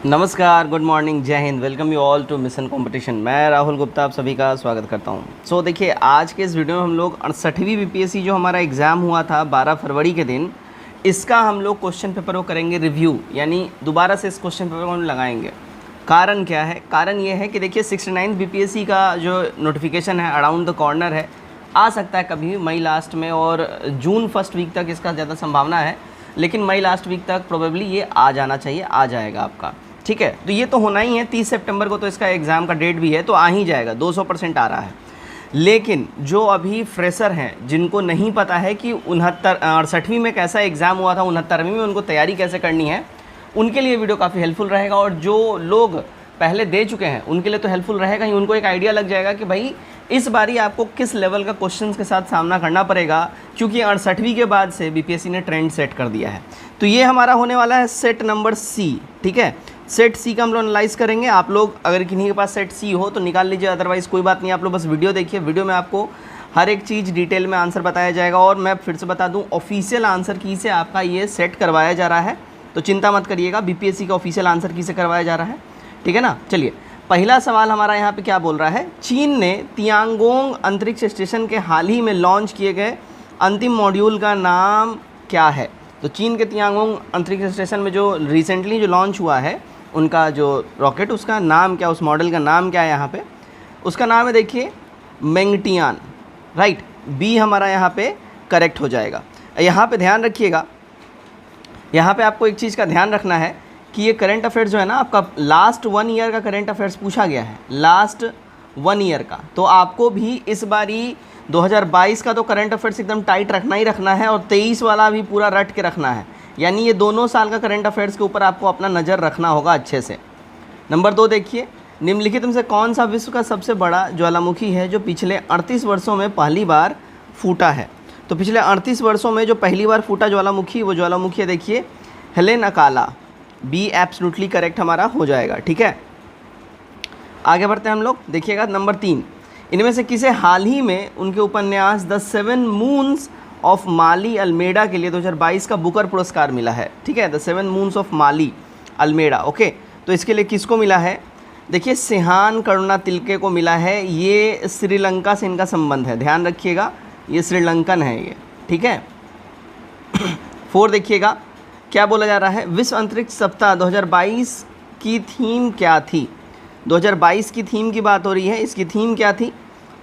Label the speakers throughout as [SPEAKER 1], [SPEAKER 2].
[SPEAKER 1] नमस्कार, good morning, जय हिंद। Welcome you all to mission competition. मैं राहुल गुप्ता आप सभी का स्वागत करता हूं। देखिए, आज के इस वीडियो में हम लोग 68वीं बीपीएससी जो हमारा एग्ज़ाम हुआ था 12 फरवरी के दिन, इसका हम लोग क्वेश्चन पेपर को करेंगे रिव्यू, यानी दोबारा से इस क्वेश्चन पेपर को हम लगाएंगे। कारण क्या है? कारण ये है कि देखिए 69th बीपीएससी का जो नोटिफिकेशन है अराउंड द कॉर्नर है, आ सकता है कभी मई लास्ट में और जून फर्स्ट वीक तक इसका ज़्यादा संभावना है, लेकिन मई लास्ट वीक तक प्रोबेबली ये आ जाना चाहिए, आ जाएगा आपका। ठीक है, तो ये तो होना ही है। 30 सितंबर को तो इसका एग्ज़ाम का डेट भी है, तो आ ही जाएगा, 200% आ रहा है। लेकिन जो अभी फ्रेशर हैं, जिनको नहीं पता है कि 68वीं में कैसा एग्ज़ाम हुआ था, 69वीं में उनको तैयारी कैसे करनी है, उनके लिए वीडियो काफ़ी हेल्पफुल रहेगा। और जो लोग पहले दे चुके हैं उनके लिए तो हेल्पफुल रहेगा ही, उनको एक आइडिया लग जाएगा कि भाई इस बारी आपको किस लेवल का क्वेश्चंस के साथ सामना करना पड़ेगा, क्योंकि 68वीं के बाद से बीपीएससी ने ट्रेंड सेट कर दिया है। तो ये हमारा होने वाला है सेट नंबर सी। ठीक है, सेट सी का हम लोग एनालाइज करेंगे। आप लोग अगर किन्हीं के पास सेट सी हो तो निकाल लीजिए, अदरवाइज़ कोई बात नहीं, आप लोग बस वीडियो देखिए। वीडियो में आपको हर एक चीज़ डिटेल में आंसर बताया जाएगा। और मैं फिर से बता दूं, ऑफिशियल आंसर की से आपका ये सेट करवाया जा रहा है, तो चिंता मत करिएगा, बीपीएससी का ऑफिशियल आंसर की से करवाया जा रहा है। ठीक है ना। चलिए, पहला सवाल हमारा यहाँ पे क्या बोल रहा है। चीन ने तियांगोंग अंतरिक्ष स्टेशन के हाल ही में लॉन्च किए गए अंतिम मॉड्यूल का नाम क्या है? तो चीन के तियांगोंग अंतरिक्ष स्टेशन में जो रिसेंटली जो लॉन्च हुआ है उनका जो रॉकेट, उसका नाम क्या, उस मॉडल का नाम क्या है यहाँ पे? उसका नाम है देखिए मेंगटियान। राइट, बी हमारा यहाँ पे करेक्ट हो जाएगा। यहाँ पे ध्यान रखिएगा, यहाँ पे आपको एक चीज़ का ध्यान रखना है कि ये करंट अफेयर्स जो है ना, आपका लास्ट 1 ईयर का करंट अफेयर्स पूछा गया है, लास्ट 1 ईयर का। तो आपको भी इस बारी 2022 का तो करंट अफेयर्स एकदम टाइट रखना ही रखना है, और 23 वाला भी पूरा रट के रखना है। यानी ये दोनों साल का करंट अफेयर्स के ऊपर आपको अपना नज़र रखना होगा अच्छे से। नंबर 2 देखिए, निम्नलिखित में से कौन सा विश्व का सबसे बड़ा ज्वालामुखी है जो पिछले 38 वर्षों में पहली बार फूटा है? तो पिछले 38 वर्षों में जो पहली बार फूटा ज्वालामुखी, वो ज्वालामुखी है देखिए हेलेनकाला। बी एब्सोल्युटली करेक्ट हमारा हो जाएगा। ठीक है, आगे बढ़ते हैं हम लोग। देखिएगा नंबर 3, इनमें से किसे हाल ही में उनके उपन्यास the 7 moons of Maali Almeida के लिए 2022 का बुकर पुरस्कार मिला है? ठीक है, the 7 moons of Maali Almeida. Okay, तो इसके लिए किसको मिला है? देखिए सिहान करुणातिलके को मिला है। ये श्रीलंका से इनका संबंध है, ध्यान रखिएगा, ये श्रीलंकन है ये। ठीक है। 4 देखिएगा क्या बोला जा रहा है। विश्व अंतरिक्ष सप्ताह 2022 की थीम क्या थी? 2022 की थीम की बात हो रही है, इसकी थीम क्या थी?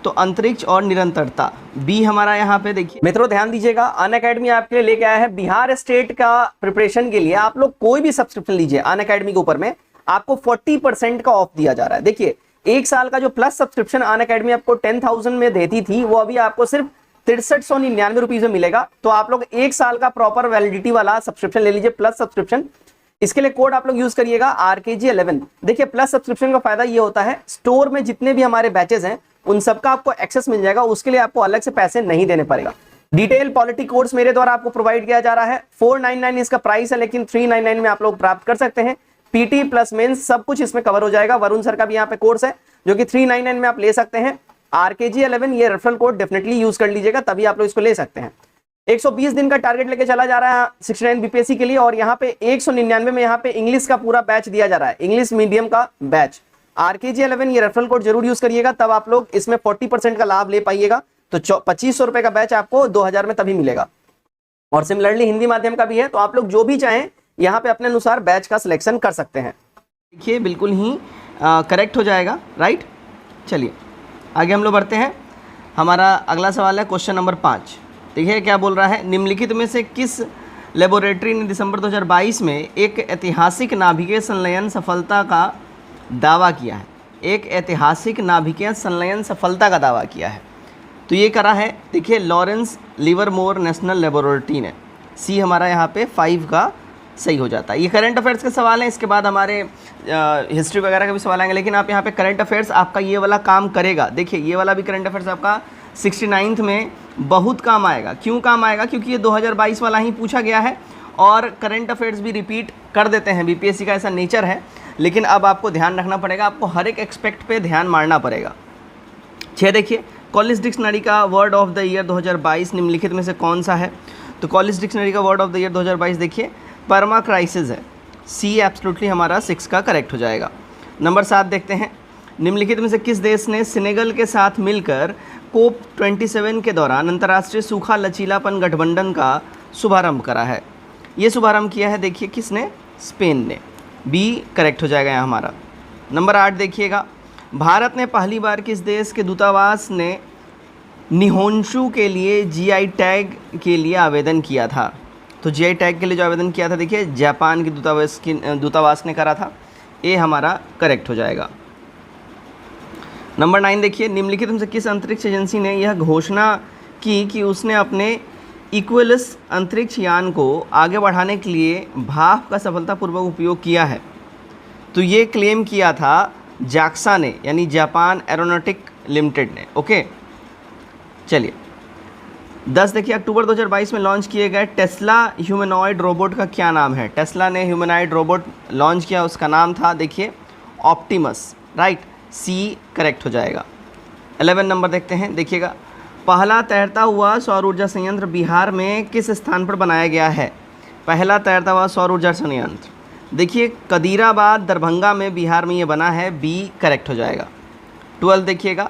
[SPEAKER 1] तो अंतरिक्ष और निरंतरता। बी हमारा यहाँ पे देखिए। मित्रों ध्यान दीजिएगा, अनअकैडमी आपके लिए लेके आया है बिहार स्टेट का प्रिपरेशन के लिए। आप लोग कोई भी सब्सक्रिप्शन लीजिए अनअकैडमी के ऊपर में, आपको 40% का ऑफ दिया जा रहा है। देखिए, 1 साल का जो प्लस सब्सक्रिप्शन अनअकैडमी आपको 10,000 में देती थी, वो अभी आपको सिर्फ 6399 रुपीज में मिलेगा। तो आप लोग 1 साल का प्रॉपर वैलिडिटी वाला सब्सक्रिप्शन ले लीजिए, प्लस सब्सक्रिप्शन। इसके लिए कोड आप लोग यूज करिएगा RKG11। देखिए, प्लस सब्सक्रिप्शन का फायदा ये होता है, स्टोर में जितने भी हमारे बैचेस हैं उन सबका आपको एक्सेस मिल जाएगा, उसके लिए आपको अलग से पैसे नहीं देने पड़ेगा। डिटेल पॉलिटी कोर्स मेरे द्वारा आपको प्रोवाइड किया जा रहा है। 499 इसका प्राइस है, लेकिन 399 में आप लोग प्राप्त कर सकते हैं। पीटी प्लस मेंस सब कुछ इसमें कवर हो जाएगा। वरुण सर का भी यहाँ पे कोर्स है जो कि 399 में आप ले सकते हैं। RKG11 ये रेफरल कोड डेफिनेटली यूज कर लीजिएगा, तभी आप लोग इसको ले सकते हैं। 120 दिन का टारगेट लेके चला जा रहा है 69 बीपीएससी के लिए, और यहाँ पे 199 में यहाँ पे इंग्लिश का पूरा बैच दिया जा रहा है, इंग्लिश मीडियम का बैच। RKG11 ये रेफरल कोड जरूर यूज करिएगा, तब आप लोग इसमें 40% का लाभ ले पाइएगा। तो 2500 रुपए का बैच आपको 2000 में तभी मिलेगा। और सिमिलरली हिंदी माध्यम का भी है, तो आप लोग जो भी चाहें यहाँ पे अपने अनुसार बैच का सिलेक्शन कर सकते हैं। देखिए बिल्कुल ही करेक्ट हो जाएगा। राइट, चलिए आगे हम लोग बढ़ते हैं। हमारा अगला सवाल है क्वेश्चन नंबर 5। देखिए क्या बोल रहा है। निम्नलिखित में से किस लेबोरेटरी ने दिसंबर 2022 में एक ऐतिहासिक नाभिकीय संलयन सफलता का दावा किया है? एक ऐतिहासिक नाभिकीय संलयन सफलता का दावा किया है, तो ये करा है देखिए लॉरेंस लिवरमोर नेशनल लेबोरेटरी ने। सी हमारा यहाँ पे 5 का सही हो जाता है। ये करंट अफेयर्स के सवाल हैं, इसके बाद हमारे हिस्ट्री वगैरह के भी सवाल आएंगे, लेकिन आप यहाँ पे करंट अफेयर्स आपका ये वाला काम करेगा। देखिए ये वाला भी करंट अफेयर्स आपका 69th में बहुत काम आएगा। क्यों काम आएगा? क्योंकि ये 2022 वाला ही पूछा गया है, और करंट अफेयर्स भी रिपीट कर देते हैं, बीपीएससी का ऐसा नेचर है। लेकिन अब आपको ध्यान रखना पड़ेगा, आपको हर एक एक्सपेक्ट पे ध्यान मारना पड़ेगा। 6 देखिए, कॉलेज डिक्शनरी का वर्ड ऑफ द ईयर 2022 निम्नलिखित में से कौन सा है? तो कॉलेज डिक्शनरी का वर्ड ऑफ द ईयर 2022 देखिए परमा क्राइसिस है। सी एब्सोल्युटली हमारा 6 का करेक्ट हो जाएगा। नंबर 7 देखते हैं, निम्नलिखित में से किस देश ने सेनेगल के साथ मिलकर कोप 27 के दौरान अंतर्राष्ट्रीय सूखा लचीलापन गठबंधन का शुभारंभ करा है? ये शुभारंभ किया है, देखिए किसने, स्पेन ने। बी करेक्ट हो जाएगा यहाँ हमारा। नंबर 8 देखिएगा, भारत ने पहली बार किस देश के दूतावास ने निहोंशु के लिए जीआई टैग के लिए आवेदन किया था? तो जीआई टैग के लिए जो आवेदन किया था, देखिए जापान की दूतावास ने करा था। ए हमारा करेक्ट हो जाएगा। नंबर 9 देखिए, निम्नलिखित में से किस अंतरिक्ष एजेंसी ने यह घोषणा की कि उसने अपने इक्वेलस अंतरिक्ष यान को आगे बढ़ाने के लिए भाप का सफलतापूर्वक उपयोग किया है? तो ये क्लेम किया था जाक्सा ने, यानी जापान एरोनॉटिक लिमिटेड ने। ओके, चलिए 10 देखिए, अक्टूबर 2022 में लॉन्च किए गए टेस्ला ह्यूमनॉइड रोबोट का क्या नाम है? टेस्ला ने ह्यूमनॉइड रोबोट लॉन्च किया, उसका नाम था देखिए ऑप्टिमस, राइट। सी करेक्ट हो जाएगा। 11 नंबर देखते हैं, देखिएगा, पहला तैरता हुआ सौर ऊर्जा संयंत्र बिहार में किस स्थान पर बनाया गया है? पहला तैरता हुआ सौर ऊर्जा संयंत्र, देखिए कदीराबाद दरभंगा में बिहार में ये बना है। बी करेक्ट हो जाएगा। 12 देखिएगा,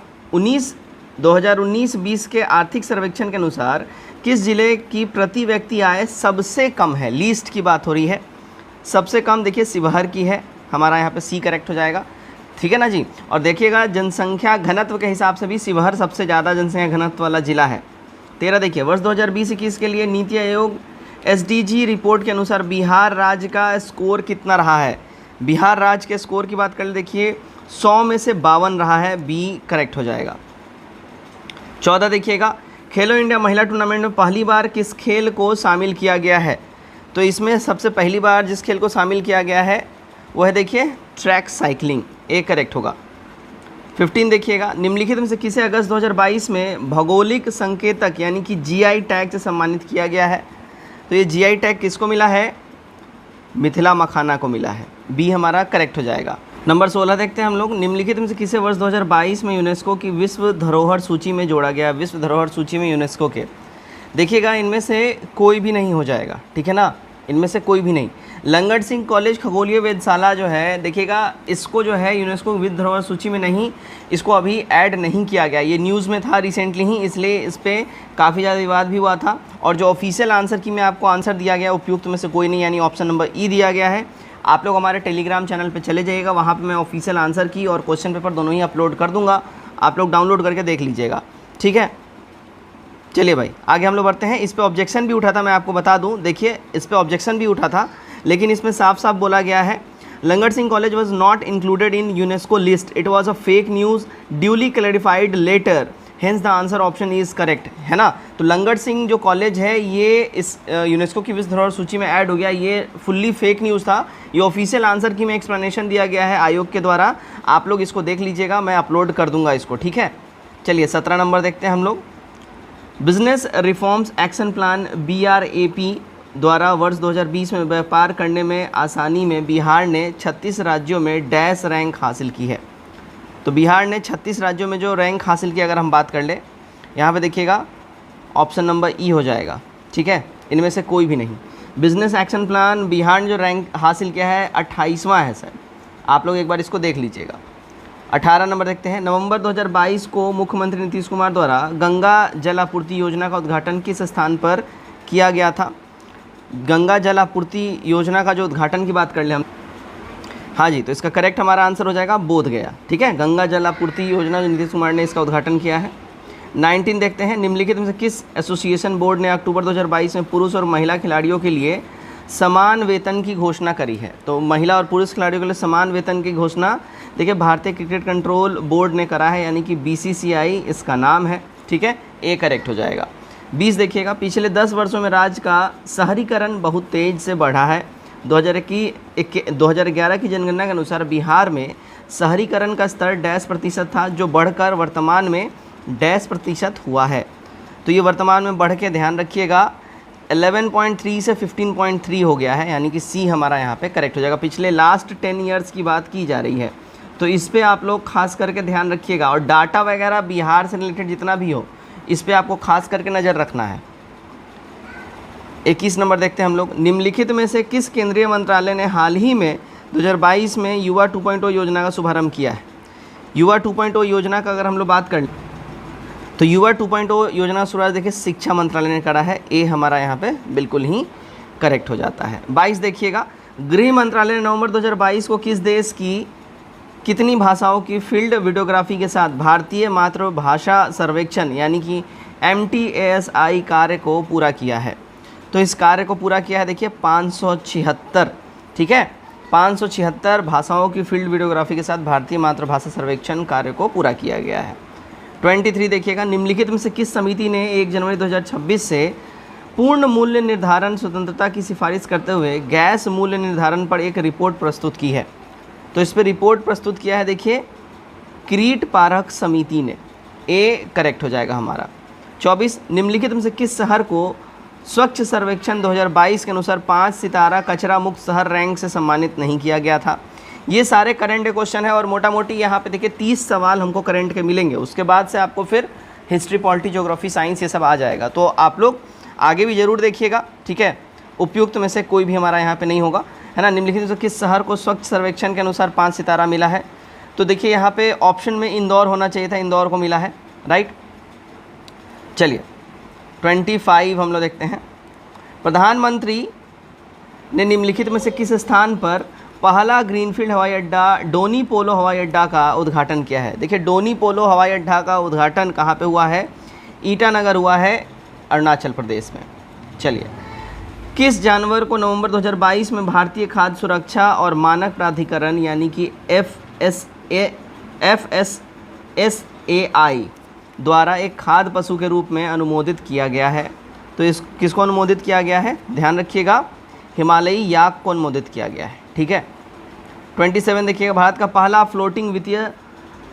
[SPEAKER 1] 2019-20 के आर्थिक सर्वेक्षण के अनुसार किस जिले की प्रति व्यक्ति आय सबसे कम है? लीस्ट की बात हो रही है, सबसे कम देखिए शिवहर की है, हमारा यहाँ पे सी करेक्ट हो जाएगा। ठीक है ना जी। और देखिएगा जनसंख्या घनत्व के हिसाब से भी शिवहर सबसे ज़्यादा जनसंख्या घनत्व वाला जिला है। 13 देखिए, वर्ष 2020-21 के लिए नीति आयोग SDG रिपोर्ट के अनुसार बिहार राज्य का स्कोर कितना रहा है? बिहार राज्य के स्कोर की बात कर ले, देखिए 100 में से 52 रहा है। बी करेक्ट हो जाएगा। 14 देखिएगा, खेलो इंडिया महिला टूर्नामेंट में पहली बार किस खेल को शामिल किया गया है? तो इसमें सबसे पहली बार जिस खेल को शामिल किया गया है वो है देखिए ट्रैक साइकिलिंग। ए करेक्ट होगा। 15 देखिएगा, निम्नलिखित में से किसे अगस्त 2022 में भौगोलिक संकेतक यानी कि जीआई टैग से सम्मानित किया गया है? तो ये जीआई टैग किसको मिला है? मिथिला मखाना को मिला है। बी हमारा करेक्ट हो जाएगा। नंबर 16 देखते हैं हम लोग, निम्नलिखित में से किसे वर्ष 2022 में यूनेस्को की विश्व धरोहर सूची में जोड़ा गया? विश्व धरोहर सूची में यूनेस्को के, देखिएगा इनमें से कोई भी नहीं हो जाएगा, ठीक है ना, इनमें से कोई भी नहीं। लंगट सिंह कॉलेज खगोलीय वेधशाला जो है, देखिएगा इसको जो है यूनेस्को विश्व धरोहर सूची में नहीं, इसको अभी ऐड नहीं किया गया। ये न्यूज़ में था रिसेंटली ही, इसलिए इस पर काफ़ी ज़्यादा विवाद भी हुआ था। और जो ऑफिशियल आंसर की में आपको आंसर दिया गया उपयुक्त में से कोई नहीं, यानी ऑप्शन नंबर ई दिया गया है। आप लोग हमारे टेलीग्राम चैनल पे चले जाइएगा, वहाँ पे मैं ऑफिशियल आंसर की और क्वेश्चन पेपर दोनों ही अपलोड कर दूँगा, आप लोग डाउनलोड करके देख लीजिएगा, ठीक है। चलिए भाई आगे हम लोग बढ़ते हैं। इस पे ऑब्जेक्शन भी उठा था, मैं आपको बता दूं, देखिए इस पे ऑब्जेक्शन भी उठा था, लेकिन इसमें साफ साफ बोला गया है Langat Singh college was not included in UNESCO list, it was a fake news duly clarified later, hence the answer option is correct, है ना। तो लंगट सिंह जो कॉलेज है ये इस यूनेस्को की विश्व धरोहर सूची में ऐड हो गया, ये फुल्ली फेक न्यूज़ था। ये ऑफिशियल आंसर की में एक्सप्लेनेशन दिया गया है आयोग के द्वारा, आप लोग इसको देख लीजिएगा, मैं अपलोड कर दूंगा इसको, ठीक है। चलिए 17 नंबर देखते हैं हम लोग, business reforms action plan BRAP द्वारा वर्ष 2020 में व्यापार करने में आसानी में बिहार ने 36 राज्यों में डैश रैंक हासिल की है। तो बिहार ने 36 राज्यों में जो रैंक हासिल की, अगर हम बात कर ले, यहाँ पे देखिएगा ऑप्शन नंबर ई हो जाएगा, ठीक है, इनमें से कोई भी नहीं। बिजनेस एक्शन प्लान बिहार ने जो रैंक हासिल किया है 28वां है सर, आप लोग एक बार इसको देख लीजिएगा। 18 नंबर देखते हैं, नवंबर 2022 को मुख्यमंत्री नीतीश कुमार द्वारा गंगा जल आपूर्ति योजना का उद्घाटन किस स्थान पर किया गया था? गंगा जल आपूर्ति योजना का जो उद्घाटन की बात कर ले हम, हाँ जी, तो इसका करेक्ट हमारा आंसर हो जाएगा बोध गया, ठीक है। गंगा जल आपूर्ति योजना जो नीतीश कुमार ने इसका उद्घाटन किया है। 19 देखते हैं, निम्नलिखित में से किस एसोसिएशन बोर्ड ने अक्टूबर 2022 में पुरुष और महिला खिलाड़ियों के लिए समान वेतन की घोषणा करी है? तो महिला और पुरुष खिलाड़ियों के लिए समान वेतन की घोषणा देखिए भारतीय क्रिकेट कंट्रोल बोर्ड ने करा है, यानी कि BCCI इसका नाम है, ठीक है। ए करेक्ट हो जाएगा। 20 देखिएगा, पिछले 10 वर्षों में राज्य का शहरीकरण बहुत तेज़ से बढ़ा है। 2011 की जनगणना के अनुसार बिहार में शहरीकरण का स्तर डैश प्रतिशत था, जो बढ़कर वर्तमान में डैश प्रतिशत हुआ है। तो ये वर्तमान में बढ़ के ध्यान रखिएगा 11.3 से 15.3 हो गया है, यानी कि सी हमारा यहाँ पे करेक्ट हो जाएगा। पिछले लास्ट 10 ईयर्स की बात की जा रही है, तो इस पे आप लोग खास करके ध्यान रखिएगा। और डाटा वगैरह बिहार से रिलेटेड जितना भी हो, इस पे आपको खास करके नज़र रखना है। 21 नंबर देखते हैं हम लोग, निम्नलिखित में से किस केंद्रीय मंत्रालय ने हाल ही में 2022 में युवा 2.0 योजना का शुभारंभ किया है। युवा 2.0 योजना का अगर हम लोग बात कर तो युवा 2.0 योजना शुरुआत देखिए शिक्षा मंत्रालय ने करा है, ए हमारा यहाँ पे बिल्कुल ही करेक्ट हो जाता है। 22 देखिएगा, गृह मंत्रालय ने नवंबर 2022 को किस देश की कितनी भाषाओं की फील्ड वीडियोग्राफी के साथ भारतीय मातृभाषा सर्वेक्षण यानी कि MTASI कार्य को पूरा किया है। तो इस कार्य को पूरा किया है देखिए 576, ठीक है, 576 भाषाओं की फील्ड वीडियोग्राफी के साथ भारतीय मातृभाषा सर्वेक्षण कार्य को पूरा किया गया है। 23 देखिएगा, निम्नलिखित में से किस समिति ने 1 जनवरी 2026 से पूर्ण मूल्य निर्धारण स्वतंत्रता की सिफारिश करते हुए गैस मूल्य निर्धारण पर एक रिपोर्ट प्रस्तुत की है। तो इस पर रिपोर्ट प्रस्तुत किया है देखिए क्रीट पारख समिति ने, ए करेक्ट हो जाएगा हमारा। 24 निम्नलिखित में से किस शहर को स्वच्छ सर्वेक्षण 2022 के अनुसार 5 सितारा कचरा मुक्त शहर रैंक से सम्मानित नहीं किया गया था। ये सारे करंट क्वेश्चन है और मोटा मोटी यहाँ पे देखिए 30 सवाल हमको करंट के मिलेंगे। उसके बाद से आपको फिर हिस्ट्री, पॉलिटी, ज्योग्राफी, साइंस ये सब आ जाएगा। तो आप लोग आगे भी ज़रूर देखिएगा, ठीक है। उपयुक्त में से कोई भी हमारा यहाँ पे नहीं होगा, है ना। निम्नलिखित में किस शहर को स्वच्छ सर्वेक्षण के अनुसार 5 सितारा मिला है। तो देखिए यहाँ पे ऑप्शन में इंदौर होना चाहिए था, इंदौर को मिला है, राइट। चलिए 25 हम लोग देखते हैं, प्रधानमंत्री ने निम्नलिखित में से किस स्थान पर पहला ग्रीनफील्ड हवाई अड्डा डोनी पोलो हवाई अड्डा का उद्घाटन किया है। देखिए डोनी पोलो हवाई अड्डा का उद्घाटन कहाँ पे हुआ है, ईटानगर हुआ है, अरुणाचल प्रदेश में। चलिए, किस जानवर को नवंबर 2022 में भारतीय खाद्य सुरक्षा और मानक प्राधिकरण यानी कि FSSAI द्वारा एक खाद्य पशु के रूप में अनुमोदित किया गया है। तो इस किसको अनुमोदित किया गया है, ध्यान रखिएगा, हिमालयी याक को अनुमोदित किया गया है, ठीक है। 27 देखिएगा, भारत का पहला फ्लोटिंग वित्तीय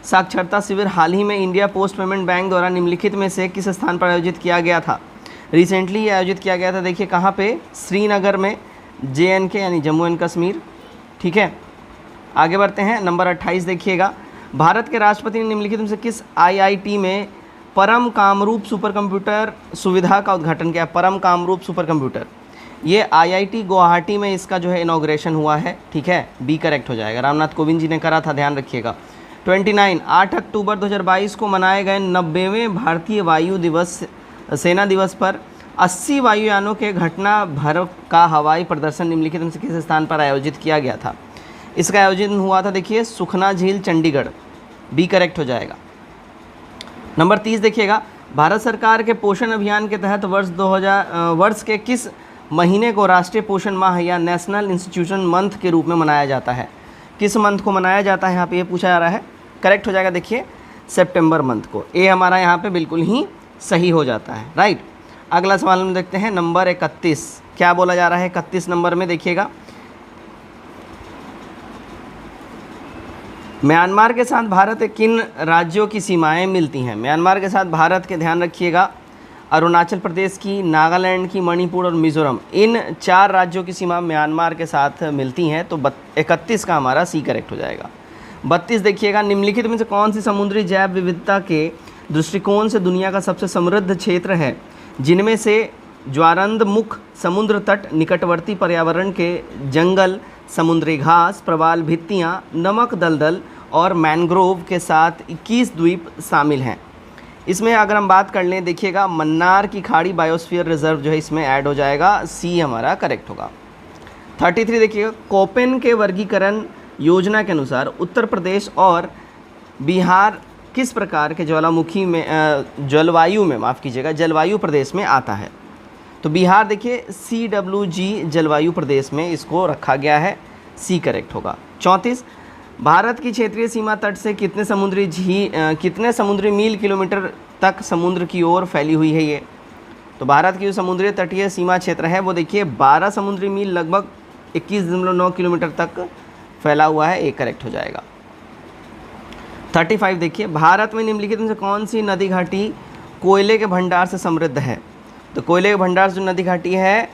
[SPEAKER 1] साक्षरता शिविर हाल ही में इंडिया पोस्ट पेमेंट बैंक द्वारा निम्नलिखित में से किस स्थान पर आयोजित किया गया था। रिसेंटली आयोजित किया गया था, देखिए कहाँ पे, श्रीनगर में, JNK यानी जम्मू एंड कश्मीर, ठीक है। आगे बढ़ते हैं, नंबर 28 देखिएगा, भारत के राष्ट्रपति ने निम्नलिखित में से किस IIT में परम कामरूप सुपर कंप्यूटर सुविधा का उद्घाटन किया। परम कामरूप सुपर कंप्यूटर, ये IIT गुवाहाटी में इसका जो है इनॉग्रेशन हुआ है, ठीक है, बी करेक्ट हो जाएगा। रामनाथ कोविंद जी ने करा था, ध्यान रखिएगा। 29 8 अक्टूबर 2022 को मनाए गए 90वें भारतीय वायु दिवस सेना दिवस पर 80 वायुयानों के घटना भर का हवाई प्रदर्शन निम्नलिखित में से किस स्थान पर आयोजित किया गया था। इसका आयोजन हुआ था देखिए सुखना झील, चंडीगढ़, बी करेक्ट हो जाएगा। नंबर 30 देखिएगा, भारत सरकार के पोषण अभियान के तहत वर्ष के किस महीने को राष्ट्रीय पोषण माह या नेशनल इंस्टीट्यूशन मंथ के रूप में मनाया जाता है। किस मंथ को मनाया जाता है यहाँ पे ये पूछा जा रहा है, करेक्ट हो जाएगा देखिए सितंबर मंथ को, ए हमारा यहाँ पे बिल्कुल ही सही हो जाता है, राइट। अगला सवाल हम देखते हैं, नंबर 31, क्या बोला जा रहा है 31 नंबर में, देखिएगा, म्यांमार के साथ भारत के किन राज्यों की सीमाएं मिलती हैं। म्यांमार के साथ भारत के, ध्यान रखिएगा, अरुणाचल प्रदेश की, नागालैंड की, मणिपुर और मिजोरम, इन 4 राज्यों की सीमा म्यांमार के साथ मिलती हैं। तो 31 का हमारा सी करेक्ट हो जाएगा। 32 देखिएगा, निम्नलिखित में से कौन सी समुद्री जैव विविधता के दृष्टिकोण से दुनिया का सबसे समृद्ध क्षेत्र है, जिनमें से ज्वारंदमुख समुद्र तट, निकटवर्ती पर्यावरण के जंगल, समुद्री घास, प्रवाल भित्तियाँ, नमक दलदल और मैंग्रोव के साथ 21 द्वीप शामिल हैं। इसमें अगर हम बात कर लें, देखिएगा मन्नार की खाड़ी बायोस्फीयर रिजर्व जो है इसमें ऐड हो जाएगा, सी हमारा करेक्ट होगा। 33 देखिएगा, कोपेन के वर्गीकरण योजना के अनुसार उत्तर प्रदेश और बिहार किस प्रकार के ज्वालामुखी में जलवायु प्रदेश में आता है। तो बिहार देखिए CWG जलवायु प्रदेश में इसको रखा गया है, सी करेक्ट होगा। 34 भारत की क्षेत्रीय सीमा तट से कितने समुद्री मील किलोमीटर तक समुद्र की ओर फैली हुई है ये। तो भारत की जो समुद्री तटीय सीमा क्षेत्र है वो देखिए 12 समुद्री मील लगभग 21.9 किलोमीटर तक फैला हुआ है, एक करेक्ट हो जाएगा। 35 देखिए, भारत में निम्नलिखित में से कौन सी नदी घाटी कोयले के भंडार से समृद्ध है। तो कोयले के भंडार जो नदी घाटी है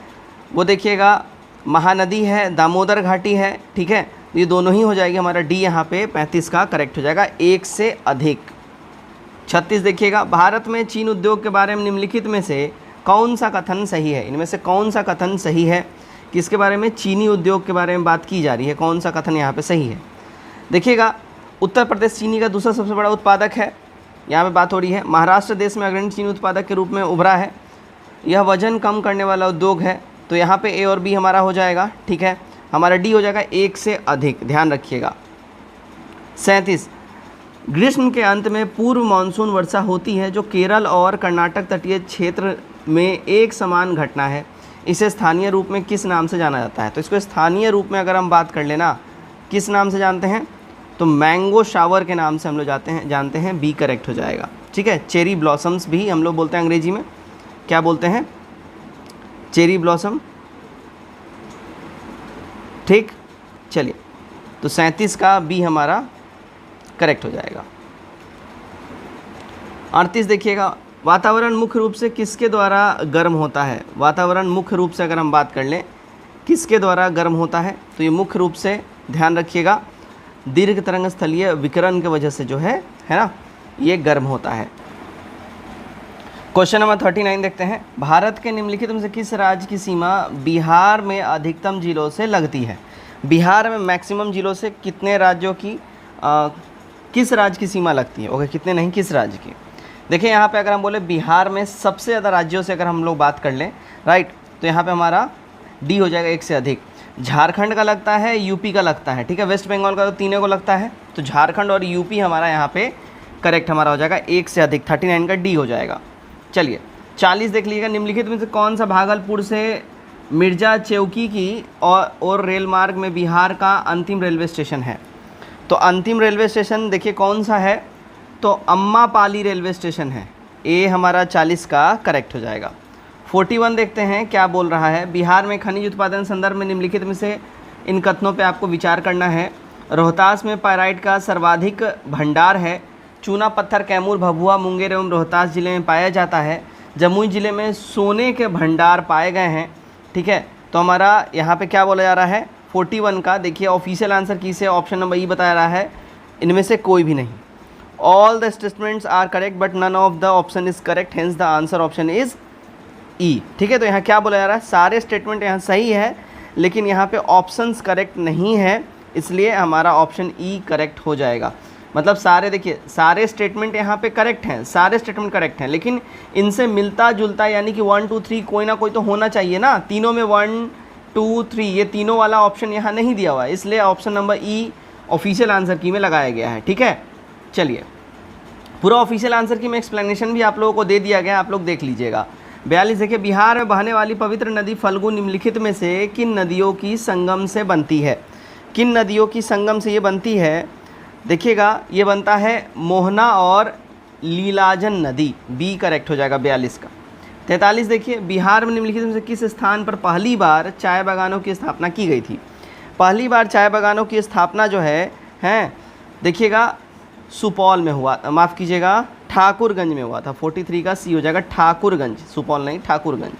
[SPEAKER 1] वो देखिएगा महानदी है, दामोदर घाटी है, ठीक है। ये दोनों ही हो जाएगी हमारा डी यहाँ पे 35 का करेक्ट हो जाएगा, एक से अधिक। 36 देखिएगा, भारत में चीन उद्योग के बारे में निम्नलिखित में से कौन सा कथन सही है, इनमें से कौन सा कथन सही है, किसके बारे में, चीनी उद्योग के बारे में बात की जा रही है, कौन सा कथन यहाँ पे सही है। देखिएगा, उत्तर प्रदेश चीनी का दूसरा सबसे बड़ा उत्पादक है, यहाँ पे बात हो रही है। महाराष्ट्र देश में अग्रणी चीनी उत्पादक के रूप में उभरा है, यह वजन कम करने वाला उद्योग है। तो यहाँ पे ए और बी हमारा हो जाएगा, ठीक है। हमारा डी हो जाएगा एक से अधिक, ध्यान रखिएगा। 37, ग्रीष्म के अंत में पूर्व मानसून वर्षा होती है जो केरल और कर्नाटक तटीय क्षेत्र में एक समान घटना है। इसे स्थानीय रूप में किस नाम से जाना जाता है? तो इसको स्थानीय रूप में अगर हम बात कर लेना, किस नाम से जानते हैं, तो मैंगो शावर के नाम से हम लोग जानते हैं। बी करेक्ट हो जाएगा, ठीक है। चेरी ब्लॉसम्स भी हम लोग बोलते हैं अंग्रेजी में, क्या बोलते हैं, चेरी ब्लॉसम, ठीक। चलिए, तो 37 का बी हमारा करेक्ट हो जाएगा। 38 देखिएगा, वातावरण मुख्य रूप से किसके द्वारा गर्म होता है? वातावरण मुख्य रूप से अगर हम बात कर लें किसके द्वारा गर्म होता है, तो ये मुख्य रूप से ध्यान रखिएगा दीर्घ तरंग स्थलीय विकिरण की वजह से जो है ना, ये गर्म होता है। क्वेश्चन नंबर 39 देखते हैं। भारत के निम्नलिखित में से किस राज्य की सीमा बिहार में अधिकतम जिलों से लगती है? बिहार में मैक्सिमम जिलों से कितने राज्यों की किस राज्य की सीमा लगती है? ओके, कितने नहीं, किस राज्य की। देखिए यहाँ पे अगर हम बोले बिहार में सबसे ज़्यादा राज्यों से अगर हम लोग बात कर लें, राइट, तो यहाँ पे हमारा डी हो जाएगा एक से अधिक। झारखंड का लगता है, यूपी का लगता है, ठीक है। वेस्ट बंगाल का तो तीनों को लगता है, तो झारखंड और यूपी हमारा यहाँ पे करेक्ट हमारा हो जाएगा एक से अधिक। 39 का डी हो जाएगा। चलिए 40 देख लीजिएगा, निम्नलिखित में से कौन सा भागलपुर से मिर्जा चौकी की और रेल मार्ग में बिहार का अंतिम रेलवे स्टेशन है? तो अंतिम रेलवे स्टेशन देखिए कौन सा है, तो अम्मापाली रेलवे स्टेशन है। ए हमारा 40 का करेक्ट हो जाएगा। 41 देखते हैं क्या बोल रहा है। बिहार में खनिज उत्पादन संदर्भ में निम्नलिखित में से इन कथनों पे आपको विचार करना है। रोहतास में पायराइट का सर्वाधिक भंडार है। चूना पत्थर कैमूर, भभुआ, मुंगेर एवं रोहतास जिले में पाया जाता है। जमुई जिले में सोने के भंडार पाए गए हैं, ठीक है। तो हमारा यहाँ पे क्या बोला जा रहा है 41 का, देखिए ऑफिशियल आंसर किसे, ऑप्शन नंबर ई बताया रहा है, इनमें से कोई भी नहीं। All the statements are correct but none of the option is correct, hence the answer option is E, ठीक है। तो यहाँ क्या बोला जा रहा है, सारे स्टेटमेंट यहाँ सही है लेकिन यहाँ पे ऑप्शंस करेक्ट नहीं है, इसलिए हमारा ऑप्शन ई करेक्ट हो जाएगा। मतलब सारे, देखिए सारे स्टेटमेंट यहाँ पे करेक्ट हैं, सारे स्टेटमेंट करेक्ट हैं, लेकिन इनसे मिलता जुलता यानी कि 1 2 3 कोई ना कोई तो होना चाहिए ना। तीनों में 1 2 3 ये तीनों वाला ऑप्शन यहाँ नहीं दिया हुआ है, इसलिए ऑप्शन नंबर ई ऑफिशियल आंसर की में लगाया गया है, ठीक है। चलिए, पूरा ऑफिशियल आंसर की में एक्सप्लेनेशन भी आप लोगों को दे दिया गया, आप लोग देख लीजिएगा। 42 देखिए, बिहार में बहने वाली पवित्र नदी फल्गु निम्नलिखित में से किन नदियों की संगम से बनती है? किन नदियों की संगम से ये बनती है? देखिएगा, ये बनता है मोहना और लीलाजन नदी, बी करेक्ट हो जाएगा 42 का। 43 देखिए, बिहार में निम्नलिखित में से किस स्थान पर पहली बार चाय बागानों की स्थापना की गई थी? पहली बार चाय बागानों की स्थापना जो है देखिएगा सुपौल में हुआ, माफ़ कीजिएगा ठाकुरगंज में हुआ था। 43 का सी हो जाएगा ठाकुरगंज, सुपौल नहीं ठाकुरगंज।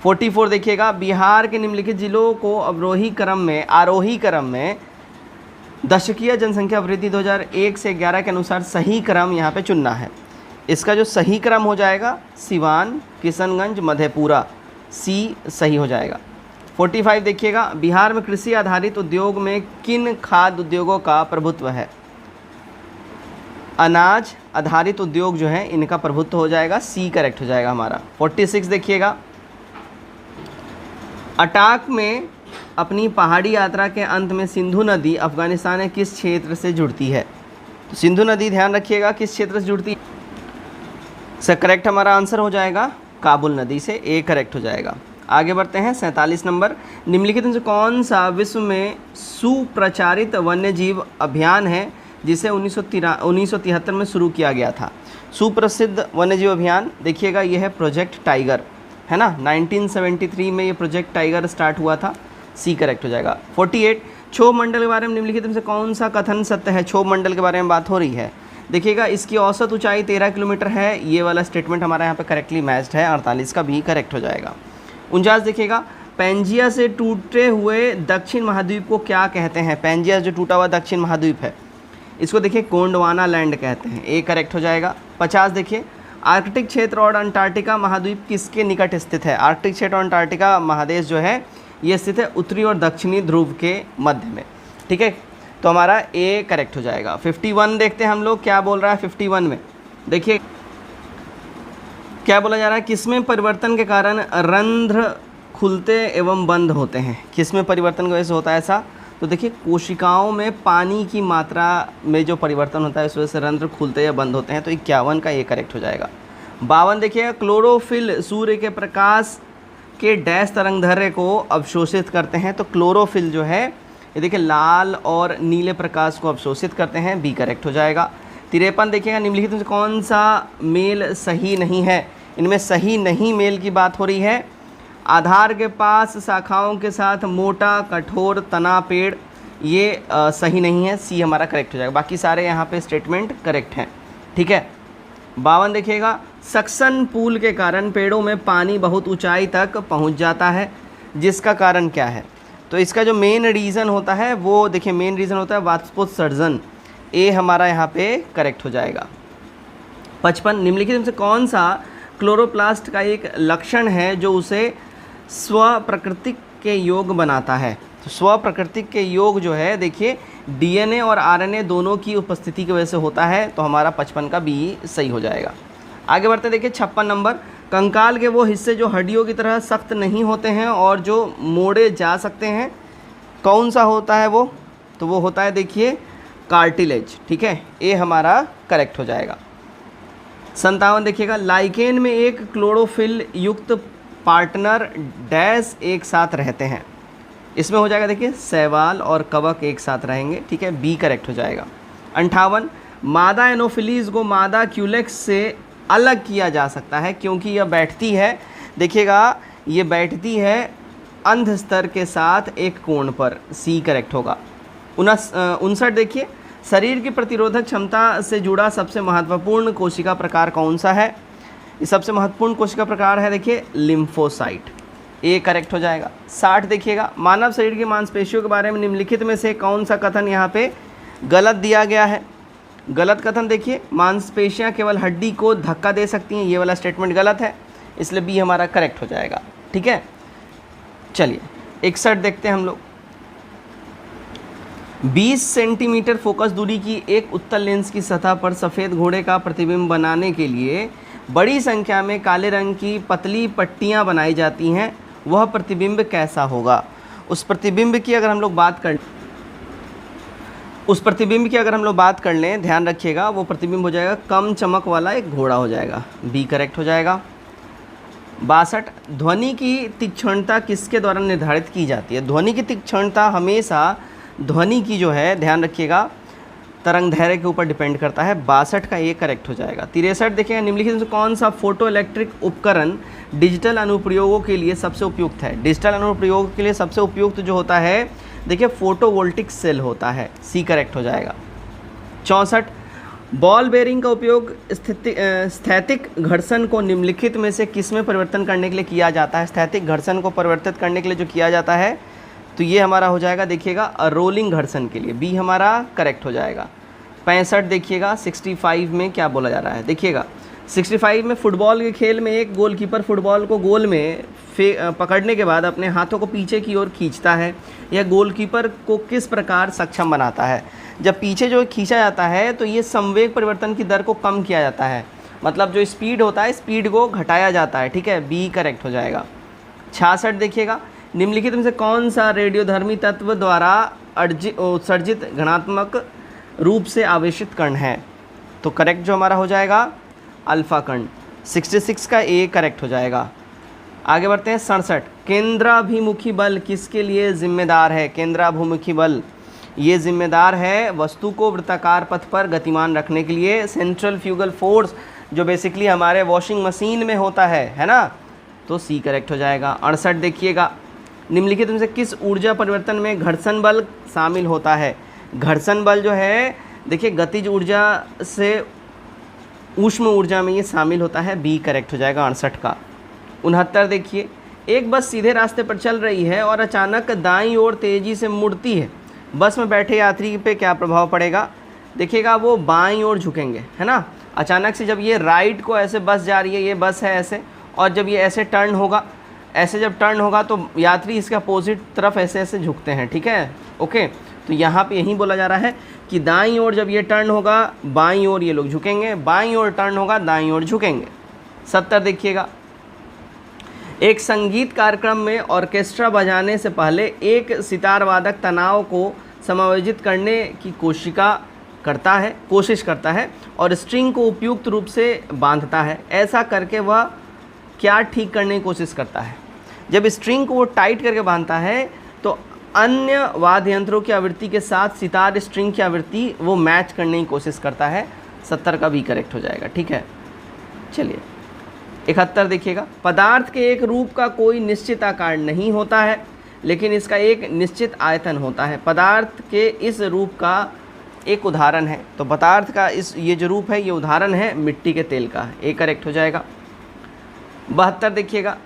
[SPEAKER 1] 44 देखिएगा, बिहार के निम्नलिखित जिलों को आरोही क्रम में दशकीय जनसंख्या वृद्धि 2001 से 11 के अनुसार सही क्रम यहाँ पे चुनना है। इसका जो सही क्रम हो जाएगा सिवान, किशनगंज, मधेपुरा, सी सही हो जाएगा। 45 देखिएगा, बिहार में कृषि आधारित उद्योग में किन खाद्य उद्योगों का प्रभुत्व है? अनाज आधारित उद्योग जो है इनका प्रभुत्व हो जाएगा, सी करेक्ट हो जाएगा हमारा। 46 देखिएगा, अटाक में अपनी पहाड़ी यात्रा के अंत में सिंधु नदी अफगानिस्तान के किस क्षेत्र से जुड़ती है? तो सिंधु नदी ध्यान रखिएगा किस क्षेत्र से जुड़ती है, सर करेक्ट हमारा आंसर हो जाएगा काबुल नदी से, ए करेक्ट हो जाएगा। आगे बढ़ते हैं 47 नंबर, निम्नलिखित में से कौन सा विश्व में सुप्रचारित वन्यजीव अभियान है जिसे 1973 में शुरू किया गया था? सुप्रसिद्ध वन्यजीव अभियान देखिएगा ये है प्रोजेक्ट टाइगर, है ना। 1973 में ये प्रोजेक्ट टाइगर स्टार्ट हुआ था, सी करेक्ट हो जाएगा। 48, क्षोभ मंडल के बारे में निम्नलिखित में से कौन सा कथन सत्य है? क्षोभ मंडल के बारे में बात हो रही है, देखिएगा इसकी औसत ऊंचाई 13 किलोमीटर है, ये वाला स्टेटमेंट हमारा यहाँ पे करेक्टली मैच्ड है, 48 का भी करेक्ट हो जाएगा। 49 देखिएगा, पैंजिया से टूटे हुए दक्षिण महाद्वीप को क्या कहते हैं? पैंजिया जो टूटा हुआ दक्षिण महाद्वीप है इसको देखिए गोंडवाना लैंड कहते हैं, ए करेक्ट हो जाएगा। 50 देखिए, आर्कटिक क्षेत्र और अंटार्कटिका महाद्वीप किसके निकट स्थित है? आर्कटिक क्षेत्र और अंटार्कटिका महादेश जो है ये स्थित है उत्तरी और दक्षिणी ध्रुव के मध्य में। ठीक है, तो हमारा ए करेक्ट हो जाएगा। 51 देखते हैं हम लोग क्या बोल रहा है। 51 में देखिए क्या बोला जा रहा है, किसमें परिवर्तन के कारण रंध्र खुलते एवं बंद होते हैं? किसमें परिवर्तन की वजह से होता है ऐसा? तो देखिए कोशिकाओं में पानी की मात्रा में जो परिवर्तन होता है इस वजह से रंध्र खुलते या बंद होते हैं। तो 51 का ये करेक्ट हो जाएगा। 52 देखिएगा, क्लोरोफिल सूर्य के प्रकाश के डैश तरंगदैर्घ्य को अवशोषित करते हैं। तो क्लोरोफिल जो है ये देखिए लाल और नीले प्रकाश को अवशोषित करते हैं, बी करेक्ट हो जाएगा। 53 देखिएगा, निम्नलिखित में से कौन सा मेल सही नहीं है? इनमें सही नहीं मेल की बात हो रही है। आधार के पास शाखाओं के साथ मोटा कठोर तना पेड़, ये सही नहीं है, सी हमारा करेक्ट हो जाएगा। बाकी सारे यहाँ पे स्टेटमेंट करेक्ट हैं। ठीक है, 52 देखिएगा, सक्शन पूल के कारण पेड़ों में पानी बहुत ऊंचाई तक पहुँच जाता है, जिसका कारण क्या है? तो इसका जो मेन रीज़न होता है वो देखिए मेन रीज़न होता है वाष्पोत्सर्जन, ए हमारा यहाँ पे करेक्ट हो जाएगा। 55 निम्नलिखित में से कौन सा क्लोरोप्लास्ट का एक लक्षण है जो उसे स्वप्रकृतिक के योग बनाता है? तो स्वप्रकृतिक के योग जो है देखिए डीएनए और आरएनए दोनों की उपस्थिति की वजह से होता है। तो हमारा 55 का बी सही हो जाएगा। आगे बढ़ते देखिए 56 नंबर, कंकाल के वो हिस्से जो हड्डियों की तरह सख्त नहीं होते हैं और जो मोड़े जा सकते हैं, कौन सा होता है वो? तो वो होता है देखिए कार्टिलेज। ठीक है, ए हमारा करेक्ट हो जाएगा। 57 देखिएगा, लाइकेन में एक क्लोरोफिल युक्त पार्टनर डैश एक साथ रहते हैं। इसमें हो जाएगा देखिए शैवाल और कवक एक साथ रहेंगे। ठीक है, बी करेक्ट हो जाएगा। 58 मादा एनोफिलीज को मादा क्यूलेक्स से अलग किया जा सकता है क्योंकि यह बैठती है, देखिएगा ये बैठती है अंध स्तर के साथ एक कोण पर, सी करेक्ट होगा। 59 देखिए, शरीर की प्रतिरोधक क्षमता से जुड़ा सबसे महत्वपूर्ण कोशिका प्रकार कौन सा है? ये सबसे महत्वपूर्ण कोशिका प्रकार है देखिए लिम्फोसाइट, ए करेक्ट हो जाएगा। 60 देखिएगा, मानव शरीर की मांसपेशियों के बारे में निम्नलिखित में से कौन सा कथन यहाँ पे गलत दिया गया है? गलत कथन देखिए, मांसपेशियाँ केवल हड्डी को धक्का दे सकती हैं, ये वाला स्टेटमेंट गलत है, इसलिए बी हमारा करेक्ट हो जाएगा। ठीक है, चलिए 61 देखते हैं हम लोग। 20 सेंटीमीटर फोकस दूरी की एक उत्तल लेंस की सतह पर सफ़ेद घोड़े का प्रतिबिंब बनाने के लिए बड़ी संख्या में काले रंग की पतली पट्टियां बनाई जाती हैं, वह प्रतिबिंब कैसा होगा? उस प्रतिबिंब की अगर हम लोग बात कर लें, ध्यान रखिएगा वो प्रतिबिंब हो जाएगा कम चमक वाला एक घोड़ा हो जाएगा, बी करेक्ट हो जाएगा। 62 ध्वनि की तीक्ष्णता किसके द्वारा निर्धारित की जाती है? ध्वनि की तीक्ष्णता हमेशा ध्वनि की जो है ध्यान रखिएगा तरंगदैर्घ्य के ऊपर डिपेंड करता है। 62 का ये करेक्ट हो जाएगा। 63 देखिएगा, निम्नलिखित में से कौन सा फोटो इलेक्ट्रिक उपकरण डिजिटल अनुप्रयोगों के लिए सबसे उपयुक्त है? डिजिटल अनुप्रयोग के लिए सबसे उपयुक्त जो होता है देखिए फोटोवोल्टिक सेल होता है, सी करेक्ट हो जाएगा। 64 बॉल बेयरिंग का उपयोग स्थैतिक घर्षण को निम्नलिखित में से किस में परिवर्तन करने के लिए किया जाता है? स्थैतिक घर्षण को परिवर्तित करने के लिए जो किया जाता है तो ये हमारा हो जाएगा देखिएगा रोलिंग घर्षण के लिए, बी हमारा करेक्ट हो जाएगा। 65 देखिएगा, 65 में क्या बोला जा रहा है देखिएगा, 65 में फुटबॉल के खेल में एक गोलकीपर फुटबॉल को गोल में पकड़ने के बाद अपने हाथों को पीछे की ओर खींचता है। यह गोलकीपर को किस प्रकार सक्षम बनाता है? जब पीछे जो खींचा जाता है तो ये संवेग परिवर्तन की दर को कम किया जाता है, मतलब जो स्पीड होता है स्पीड को घटाया जाता है। ठीक है, बी करेक्ट हो जाएगा। 66 देखिएगा, निम्नलिखित में से कौन सा रेडियोधर्मी तत्व द्वारा उत्सर्जित घनात्मक रूप से आवेशित कण है? तो करेक्ट जो हमारा हो जाएगा अल्फा कण, 66 का ए करेक्ट हो जाएगा। आगे बढ़ते हैं 67 केंद्राभिमुखी बल किसके लिए जिम्मेदार है? केंद्राभिमुखी बल ये जिम्मेदार है वस्तु को वृत्ताकार पथ पर गतिमान रखने के लिए। सेंट्रल फ्यूगल फोर्स जो बेसिकली हमारे वॉशिंग मशीन में होता है ना, तो सी करेक्ट हो जाएगा। 68 देखिएगा, निम्नलिखित में से किस ऊर्जा परिवर्तन में घर्षण बल शामिल होता है? घर्षण बल जो है देखिए गतिज ऊर्जा से ऊष्म ऊर्जा में ये शामिल होता है, बी करेक्ट हो जाएगा 68 का। 69 देखिए, एक बस सीधे रास्ते पर चल रही है और अचानक दाईं ओर तेज़ी से मुड़ती है, बस में बैठे यात्री पे क्या प्रभाव पड़ेगा? देखिएगा वो बाईं ओर झुकेंगे, है ना, अचानक से जब ये राइट को ऐसे बस जा रही है, ये बस है ऐसे, और जब ये ऐसे टर्न होगा, ऐसे जब टर्न होगा तो यात्री इसके अपोजिट तरफ ऐसे ऐसे झुकते हैं, ठीक है। ओके, तो यहाँ पे यही बोला जा रहा है कि दाईं ओर जब ये टर्न होगा बाईं ओर ये लोग झुकेंगे, बाईं ओर टर्न होगा दाईं ओर झुकेंगे। 70 देखिएगा, एक संगीत कार्यक्रम में ऑर्केस्ट्रा बजाने से पहले एक सितार वादक तनाव को समायोजित करने की कोशिश करता है और स्ट्रिंग को उपयुक्त रूप से बांधता है। ऐसा करके वह क्या ठीक करने की कोशिश करता है? जब स्ट्रिंग को वो टाइट करके बांधता है तो अन्य वाद्य यंत्रों की आवृत्ति के साथ सितार स्ट्रिंग की आवृत्ति वो मैच करने की कोशिश करता है। 70 का भी करेक्ट हो जाएगा, ठीक है। चलिए 71 देखिएगा, पदार्थ के एक रूप का कोई निश्चित आकार नहीं होता है लेकिन इसका एक निश्चित आयतन होता है। पदार्थ के इस रूप का एक उदाहरण है, तो पदार्थ का ये जो रूप है ये उदाहरण है मिट्टी के तेल का है, ये करेक्ट हो जाएगा। 72 देखिएगा,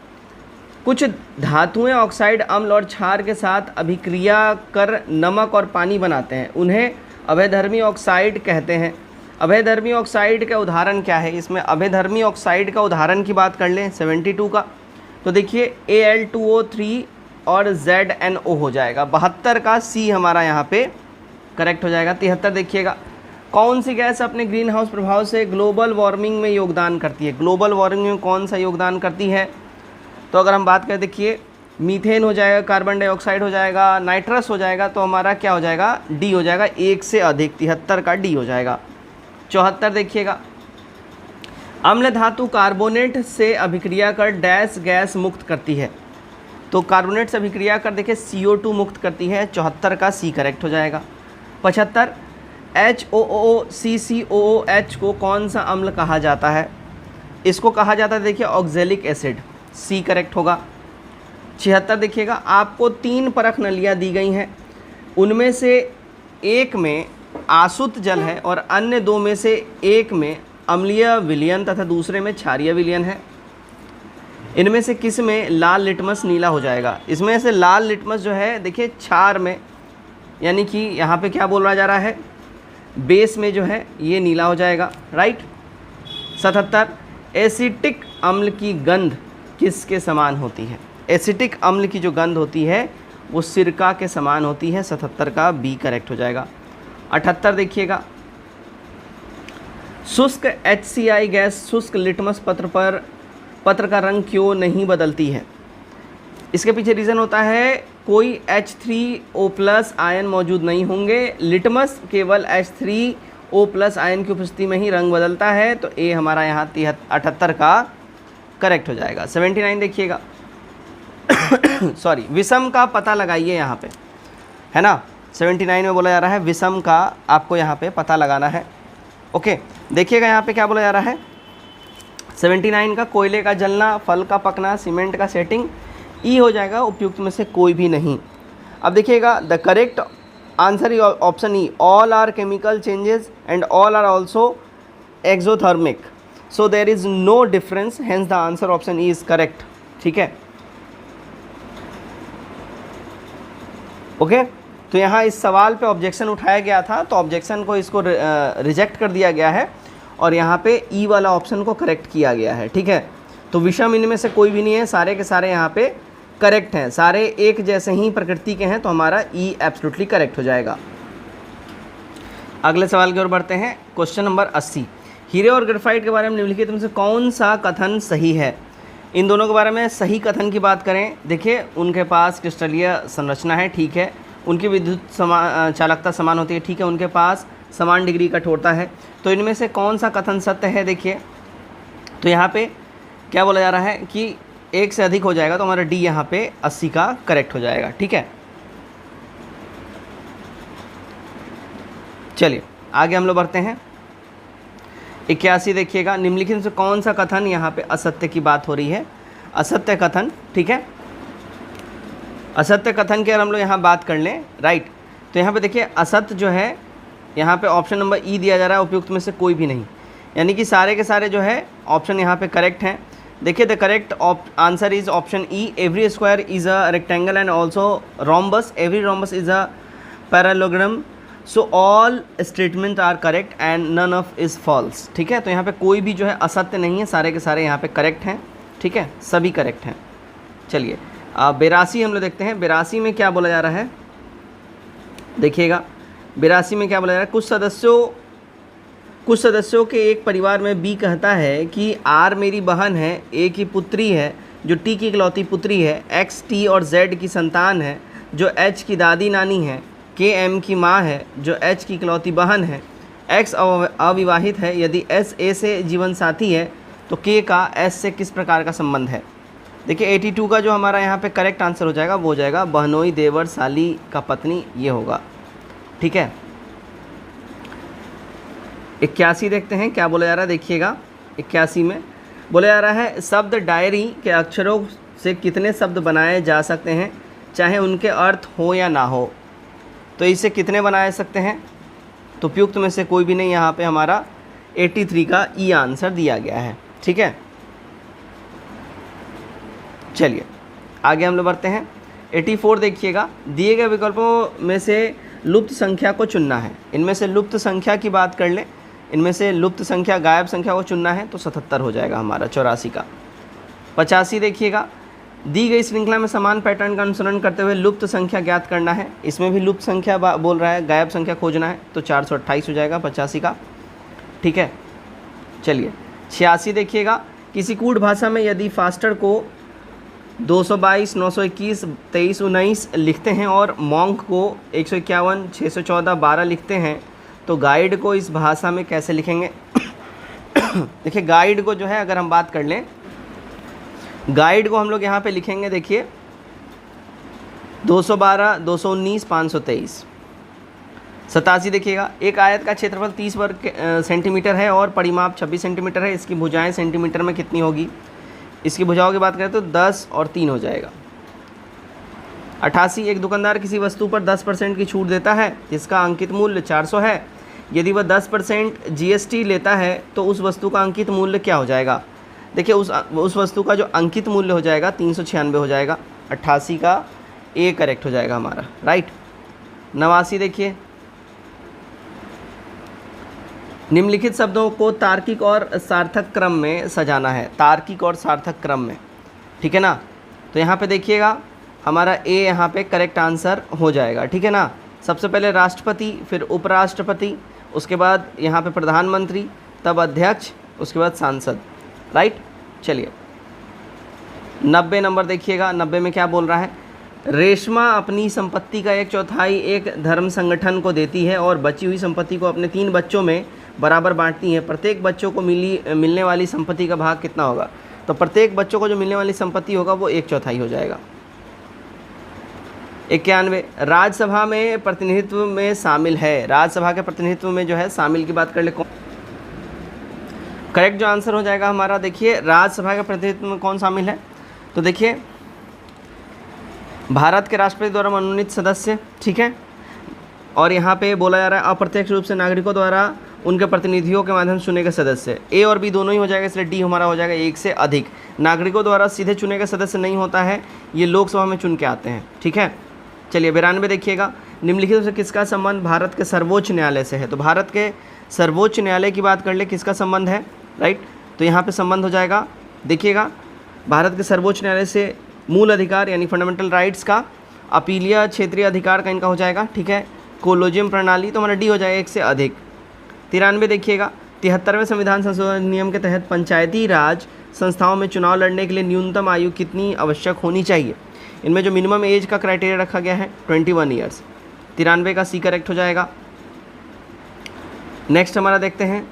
[SPEAKER 1] कुछ धातुएं ऑक्साइड अम्ल और क्षार के साथ अभिक्रिया कर नमक और पानी बनाते हैं, उन्हें अभेधर्मी ऑक्साइड कहते हैं। अभेधर्मी ऑक्साइड का उदाहरण क्या है? इसमें अभेधर्मी ऑक्साइड का उदाहरण की बात कर लें 72 का, तो देखिए Al2O3 और ZNO हो जाएगा। 72 का सी हमारा यहाँ पे करेक्ट हो जाएगा। 73 देखिएगा, कौन सी गैस अपने ग्रीन हाउस प्रभाव से ग्लोबल वार्मिंग में योगदान करती है? ग्लोबल वार्मिंग में कौन सा योगदान करती है? तो अगर हम बात करें, देखिए मीथेन हो जाएगा, कार्बन डाइऑक्साइड हो जाएगा, नाइट्रस हो जाएगा, तो हमारा क्या हो जाएगा? डी हो जाएगा, एक से अधिक। 73 का डी हो जाएगा। 74 देखिएगा, अम्ल धातु कार्बोनेट से अभिक्रिया कर डैश गैस मुक्त करती है, तो कार्बोनेट से अभिक्रिया कर देखिए CO2 मुक्त करती है। 74 का सी करेक्ट हो जाएगा। 75, HOOCCOOH को कौन सा अम्ल कहा जाता है? इसको कहा जाता है देखिए ऑक्जेलिक एसिड, सी करेक्ट होगा। 76 देखिएगा, आपको 3 परख नलियाँ दी गई हैं, उनमें से एक में आसुत जल है और अन्य 2 में से एक में अम्लीय विलयन तथा दूसरे में क्षारीय विलयन है। इनमें से किस में लाल लिटमस नीला हो जाएगा? इसमें से लाल लिटमस जो है देखिए क्षार में, यानी कि यहाँ पे क्या बोला जा रहा है, बेस में जो है ये नीला हो जाएगा, राइट। 77, एसिटिक अम्ल की गंध किसके समान होती है? एसिटिक अम्ल की जो गंध होती है वो सिरका के समान होती है। 77 का बी करेक्ट हो जाएगा। 78 देखिएगा, शुष्क HCI गैस शुष्क लिटमस पत्र का रंग क्यों नहीं बदलती है? इसके पीछे रीज़न होता है कोई H3O+ आयन मौजूद नहीं होंगे, लिटमस केवल H3O+ आयन की उपस्थिति में ही रंग बदलता है, तो ए हमारा यहाँ 78 का करेक्ट हो जाएगा। 79 देखिएगा, सॉरी, विषम का पता लगाइए यहाँ पे, है ना। 79 में बोला जा रहा है विषम का आपको यहाँ पे पता लगाना है। ओके, देखिएगा यहाँ पे क्या बोला जा रहा है। 79 का कोयले का जलना, फल का पकना, सीमेंट का सेटिंग, ई हो जाएगा उपयुक्त में से कोई भी नहीं। अब देखिएगा, the correct answer is option E, all are chemical changes and all are also exothermic, so there is no difference, hence the answer option E is correct, ठीक है। ओके, तो यहाँ इस सवाल पे ऑब्जेक्शन उठाया गया था, तो ऑब्जेक्शन को इसको रिजेक्ट कर दिया गया है और यहाँ पे ई वाला ऑप्शन को करेक्ट किया गया है, ठीक है। तो विषम इनमें से कोई भी नहीं है, सारे के सारे यहाँ पे करेक्ट हैं, सारे एक जैसे ही प्रकृति के हैं, तो हमारा ई एब्सोल्युटली करेक्ट हो जाएगा। अगले सवाल की ओर बढ़ते हैं। क्वेश्चन नंबर 80, हीरे और ग्रेफाइट के बारे में निम्नलिखित में से कौन सा कथन सही है? इन दोनों के बारे में सही कथन की बात करें, देखिए उनके पास क्रिस्टलीय संरचना है, ठीक है, उनकी विद्युत चालकता समान होती है, ठीक है, उनके पास समान डिग्री कठोरता है, तो इनमें से कौन सा कथन सत्य है? देखिए, तो यहाँ पे क्या बोला जा रहा है कि एक से अधिक हो जाएगा, तो हमारा डी यहाँ पे 80 का करेक्ट हो जाएगा, ठीक है। चलिए आगे हम लोग बढ़ते हैं। 81 देखिएगा, निम्नलिखित से कौन सा कथन यहाँ पे असत्य की बात हो रही है? असत्य कथन, ठीक है। असत्य कथन की अगर हम लोग यहाँ बात कर लें, राइट, तो यहाँ पे देखिए असत्य जो है यहाँ पे ऑप्शन नंबर ई दिया जा रहा है, उपयुक्त में से कोई भी नहीं, यानी कि सारे के सारे जो है ऑप्शन यहाँ पे करेक्ट हैं। देखिए, the correct answer is option E, every square is a rectangle and also rhombus, every rhombus is a parallelogram, so all statement are correct and none of is false. ठीक है, तो यहाँ पे कोई भी जो है असत्य नहीं है, सारे के सारे यहाँ पे करेक्ट हैं। ठीक है, सभी करेक्ट हैं। चलिए 82 हम लोग देखते हैं। 82 में क्या बोला जा रहा है, देखिएगा 82 में क्या बोला जा रहा है। कुछ सदस्यों के एक परिवार में बी कहता है कि आर मेरी बहन है, ए की पुत्री है जो टी की इकलौती पुत्री है, एक्स टी और जेड की संतान है जो एच की दादी नानी है, के एम की माँ है जो एच की इकलौती बहन है, एक्स अविवाहित है। यदि एस ए से जीवन साथी है तो के का एस से किस प्रकार का संबंध है। देखिए 82 का जो हमारा यहाँ पे करेक्ट आंसर हो जाएगा वो हो जाएगा बहनोई देवर साली का पत्नी, ये होगा। ठीक है, 81 देखते हैं क्या बोला जा रहा है, देखिएगा 81 में बोला जा रहा है शब्द डायरी के अक्षरों से कितने शब्द बनाए जा सकते हैं चाहे उनके अर्थ हो या ना हो। तो इसे कितने बनाए सकते हैं, तो उपयुक्त में से कोई भी नहीं, यहाँ पे हमारा 83 का ई आंसर दिया गया है। ठीक है, चलिए आगे हम लोग बढ़ते हैं। 84 देखिएगा, दिए गए विकल्पों में से लुप्त संख्या को चुनना है। इनमें से लुप्त संख्या की बात कर लें, इनमें से लुप्त संख्या गायब संख्या को चुनना है तो 77 हो जाएगा हमारा 84 का। 85 देखिएगा, दी गई श्रृंखला में समान पैटर्न का अनुसरण करते हुए लुप्त संख्या ज्ञात करना है। इसमें भी लुप्त संख्या बोल रहा है, गायब संख्या खोजना है तो 428 हो जाएगा 85 का। ठीक है, चलिए 86 देखिएगा, किसी कूट भाषा में यदि फास्टर को 222, 921, 23, 19 लिखते हैं और मॉन्क को 151, 614, 12 लिखते हैं तो गाइड को इस भाषा में कैसे लिखेंगे। देखिए गाइड को जो है अगर हम बात कर लें, गाइड को हम लोग यहाँ पे लिखेंगे, देखिए 212, 219, 523। 87 देखिएगा, एक आयत का क्षेत्रफल 30 वर्ग सेंटीमीटर है और परिमाप 26 सेंटीमीटर है, इसकी भुजाएं सेंटीमीटर में कितनी होगी। इसकी भुजाओं की बात करें तो 10 और 3 हो जाएगा। 88, एक दुकानदार किसी वस्तु पर 10% की छूट देता है जिसका अंकित मूल्य 400 है। यदि वह 10% जीएसटी लेता है तो उस वस्तु का अंकित मूल्य क्या हो जाएगा। देखिए उस वस्तु का जो अंकित मूल्य हो जाएगा 396 हो जाएगा। 88 का ए करेक्ट हो जाएगा हमारा, राइट। 89 देखिए, निम्नलिखित शब्दों को तार्किक और सार्थक क्रम में सजाना है, तार्किक और सार्थक क्रम में। ठीक है ना, तो यहाँ पे देखिएगा हमारा ए यहाँ पे करेक्ट आंसर हो जाएगा। ठीक है ना, सबसे पहले राष्ट्रपति, फिर उपराष्ट्रपति, उसके बाद यहाँ पे प्रधानमंत्री, तब अध्यक्ष, उसके बाद सांसद, राइट। चलिए 90 नंबर देखिएगा, 90 में क्या बोल रहा है, रेशमा अपनी संपत्ति का 1/4 एक धर्म संगठन को देती है और बची हुई संपत्ति को अपने 3 बच्चों में बराबर बांटती है। प्रत्येक बच्चों को मिलने वाली संपत्ति का भाग कितना होगा। तो प्रत्येक बच्चों को जो मिलने वाली संपत्ति होगा वो 1/4 हो जाएगा। 91, राज्यसभा में प्रतिनिधित्व में शामिल है। राज्यसभा के प्रतिनिधित्व में जो है शामिल की बात कर ले, करेक्ट जो आंसर हो जाएगा हमारा, देखिए राज्यसभा के प्रतिनिधित्व में कौन शामिल है। तो देखिए भारत के राष्ट्रपति द्वारा मनोनीत सदस्य, ठीक है, और यहाँ पे बोला जा रहा है अप्रत्यक्ष रूप से नागरिकों द्वारा उनके प्रतिनिधियों के माध्यम से चुने गए सदस्य। ए और बी दोनों ही हो जाएगा, इसलिए डी हमारा हो जाएगा एक से अधिक। नागरिकों द्वारा सीधे चुने गए सदस्य नहीं होता है, ये लोकसभा में चुन के आते हैं। ठीक है, चलिए 92 देखिएगा, निम्नलिखित से किसका संबंध भारत के सर्वोच्च न्यायालय से है। तो भारत के सर्वोच्च न्यायालय की बात कर ले, किसका संबंध है, राइट। तो यहाँ पे संबंध हो जाएगा, देखिएगा भारत के सर्वोच्च न्यायालय से मूल अधिकार यानी फंडामेंटल राइट्स का, अपीलीय क्षेत्रीय अधिकार का इनका हो जाएगा। ठीक है, कोलोजियम प्रणाली, तो हमारा डी हो जाएगा एक से अधिक। 93 देखिएगा, 73वें संविधान संशोधन नियम के तहत पंचायती राज संस्थाओं में चुनाव लड़ने के लिए न्यूनतम आयु कितनी आवश्यक होनी चाहिए। इनमें जो मिनिमम एज का क्राइटेरिया रखा गया है 21 ईयर्स। 93 का सी करेक्ट हो जाएगा। नेक्स्ट हमारा देखते हैं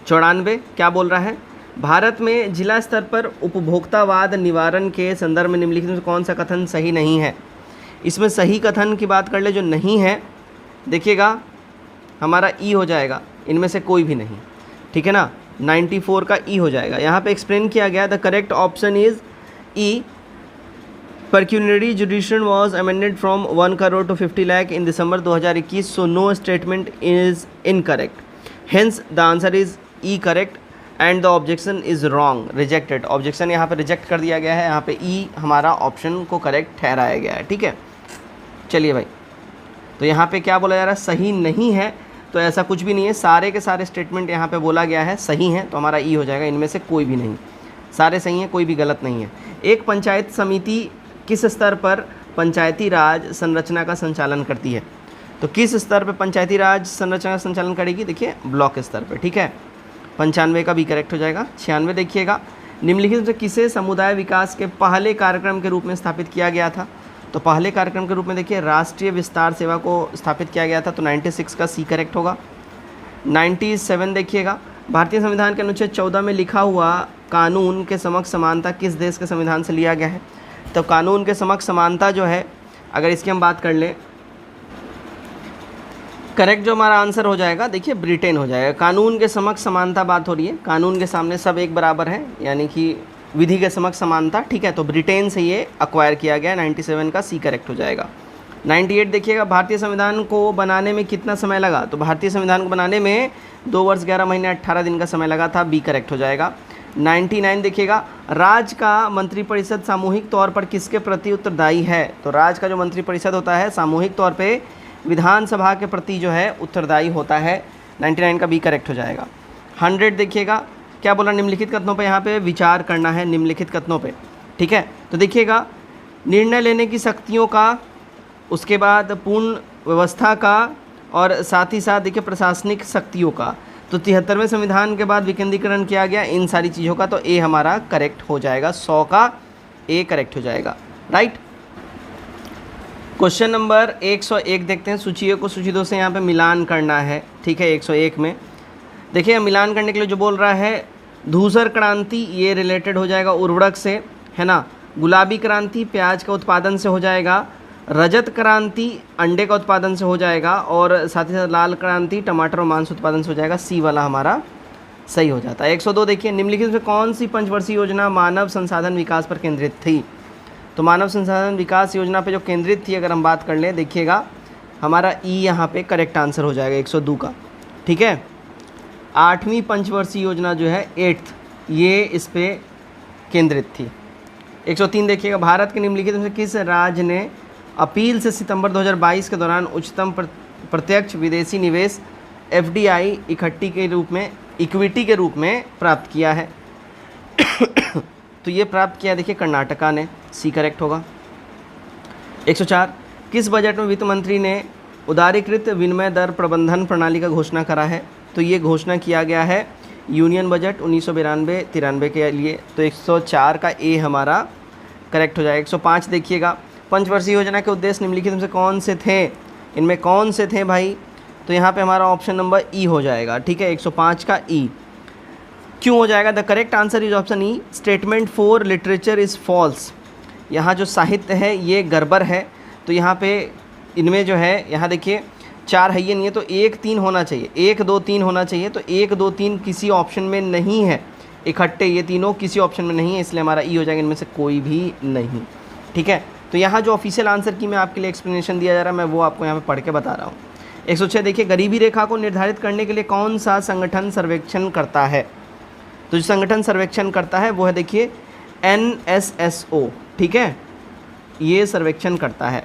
[SPEAKER 1] 94, क्या बोल रहा है, भारत में जिला स्तर पर उपभोक्तावाद निवारण के संदर्भ में निम्नलिखित में कौन सा कथन सही नहीं है। इसमें सही कथन की बात कर ले जो नहीं है, देखिएगा हमारा ई हो जाएगा, इनमें से कोई भी नहीं। ठीक है ना, 94 का ई हो जाएगा। यहाँ पे एक्सप्लेन किया गया, the correct option is E, Pecuniary jurisdiction was amended from 1 crore to 50 lakh in December 2021, so no statement is incorrect. Hence the answer is E correct and the objection is wrong, rejected. Objection यहाँ पे reject कर दिया गया है, यहाँ पे E हमारा option को करेक्ट ठहराया गया है। ठीक है, चलिए भाई तो यहाँ पे क्या बोला जा रहा है, सही नहीं है, तो ऐसा कुछ भी नहीं है, सारे के सारे स्टेटमेंट यहाँ पे बोला गया है सही हैं, तो हमारा ई हो जाएगा, इनमें से कोई भी नहीं, सारे सही हैं, कोई भी गलत नहीं है। एक पंचायत समिति किस स्तर पर पंचायती राज संरचना का संचालन करती है, तो किस स्तर पर पंचायती राज संरचना का संचालन करेगी, देखिए ब्लॉक स्तर पर, ठीक है, 95 का भी करेक्ट हो जाएगा। 96 देखिएगा, निम्नलिखित में से किसे समुदाय विकास के पहले कार्यक्रम के रूप में स्थापित किया गया था, तो पहले कार्यक्रम के रूप में देखिए राष्ट्रीय विस्तार सेवा को स्थापित किया गया था, तो 96 का सी करेक्ट होगा। 97 देखिएगा, भारतीय संविधान के अनुच्छेद 14 में लिखा हुआ कानून के समक्ष समानता किस देश के संविधान से लिया गया है, तो कानून के समक्ष समानता जो है, अगर इसकी हम बात कर लें, करेक्ट जो हमारा आंसर हो जाएगा देखिए ब्रिटेन हो जाएगा। कानून के समक्ष समानता बात हो रही है, कानून के सामने सब एक बराबर है, यानी कि विधि के समक्ष समानता, ठीक है, तो ब्रिटेन से ये अक्वायर किया गया। 97 का सी करेक्ट हो जाएगा। 98 देखिएगा, भारतीय संविधान को बनाने में कितना समय लगा, तो भारतीय संविधान को बनाने में 2 वर्ष 11 महीने 18 दिन का समय लगा था, बी करेक्ट हो जाएगा। 99 देखिएगा, राज्य का मंत्रिपरिषद सामूहिक तौर पर किसके प्रति उत्तरदायी है, तो राज्य का जो मंत्रिपरिषद होता है सामूहिक तौर पर विधानसभा के प्रति जो है उत्तरदायी होता है। 99 का बी करेक्ट हो जाएगा। 100 देखिएगा, क्या बोला, निम्नलिखित कथनों पे यहाँ पे विचार करना है, निम्नलिखित कथनों पे, ठीक है, तो देखिएगा निर्णय लेने की शक्तियों का, उसके बाद पूर्ण व्यवस्था का, और साथ ही साथ देखिए प्रशासनिक शक्तियों का, तो 73वें संविधान के बाद विकेंद्रीकरण किया गया इन सारी चीज़ों का, तो ए हमारा करेक्ट हो जाएगा, 100 का ए करेक्ट हो जाएगा, राइट। क्वेश्चन नंबर 101 देखते हैं, सूची को सूची 2 से यहाँ पे मिलान करना है, ठीक है। 101 में देखिए मिलान करने के लिए जो बोल रहा है, धूसर क्रांति ये रिलेटेड हो जाएगा उर्वरक से, है ना, गुलाबी क्रांति प्याज का उत्पादन से हो जाएगा, रजत क्रांति अंडे का उत्पादन से हो जाएगा, और साथ ही साथ लाल क्रांति टमाटर और मांस उत्पादन से हो जाएगा, सी वाला हमारा सही हो जाता है। 102 देखिए, निम्नलिखित में कौन सी पंचवर्षीय योजना मानव संसाधन विकास पर केंद्रित थी, तो मानव संसाधन विकास योजना पे जो केंद्रित थी अगर हम बात कर लें, देखिएगा हमारा ई यहाँ पे करेक्ट आंसर हो जाएगा 102 का, ठीक है। 8वीं पंचवर्षीय योजना जो है 8th, ये इस पे केंद्रित थी। 103 देखिएगा, भारत के निम्नलिखित में से किस राज्य ने अपील से सितंबर 2022 के दौरान उच्चतम प्रत्यक्ष विदेशी निवेश FDI इक्विटी के रूप में प्राप्त किया है, तो ये प्राप्त किया देखिए कर्नाटका ने, सी करेक्ट होगा। 104, किस बजट में वित्त मंत्री ने उदारीकृत विनिमय दर प्रबंधन प्रणाली का घोषणा करा है, तो ये घोषणा किया गया है यूनियन बजट 1992-93 के लिए, तो 104 का ए हमारा करेक्ट हो जाएगा। 105 देखिएगा, पंचवर्षीय योजना के उद्देश्य निम्नलिखित में से कौन से थे, इनमें कौन से थे भाई, तो यहाँ पे हमारा ऑप्शन नंबर ई हो जाएगा, ठीक है। 105 का ई क्यों हो जाएगा, the correct answer is option E, statement for literature is false, यहाँ जो साहित्य है ये गड़बड़ है, तो यहाँ पे इनमें जो है, यहाँ देखिए 4 है ये नहीं है, तो 1 3 होना चाहिए, 1 2 3 होना चाहिए, तो 1 2 3 किसी ऑप्शन में नहीं है, इकट्ठे ये तीनों किसी ऑप्शन में नहीं है, इसलिए हमारा ई हो जाएगा, इनमें से कोई भी नहीं, ठीक है। तो यहाँ जो ऑफिशियल आंसर की मैं आपके लिए एक्सप्लेनेशन दिया जा रहा है, मैं वो आपको यहाँ पे पढ़ के बता रहा हूँ। 106 देखिए, गरीबी रेखा को निर्धारित करने के लिए कौन सा संगठन सर्वेक्षण करता है, तो जो संगठन सर्वेक्षण करता है वो है देखिए NSSO, ठीक है, ये सर्वेक्षण करता है।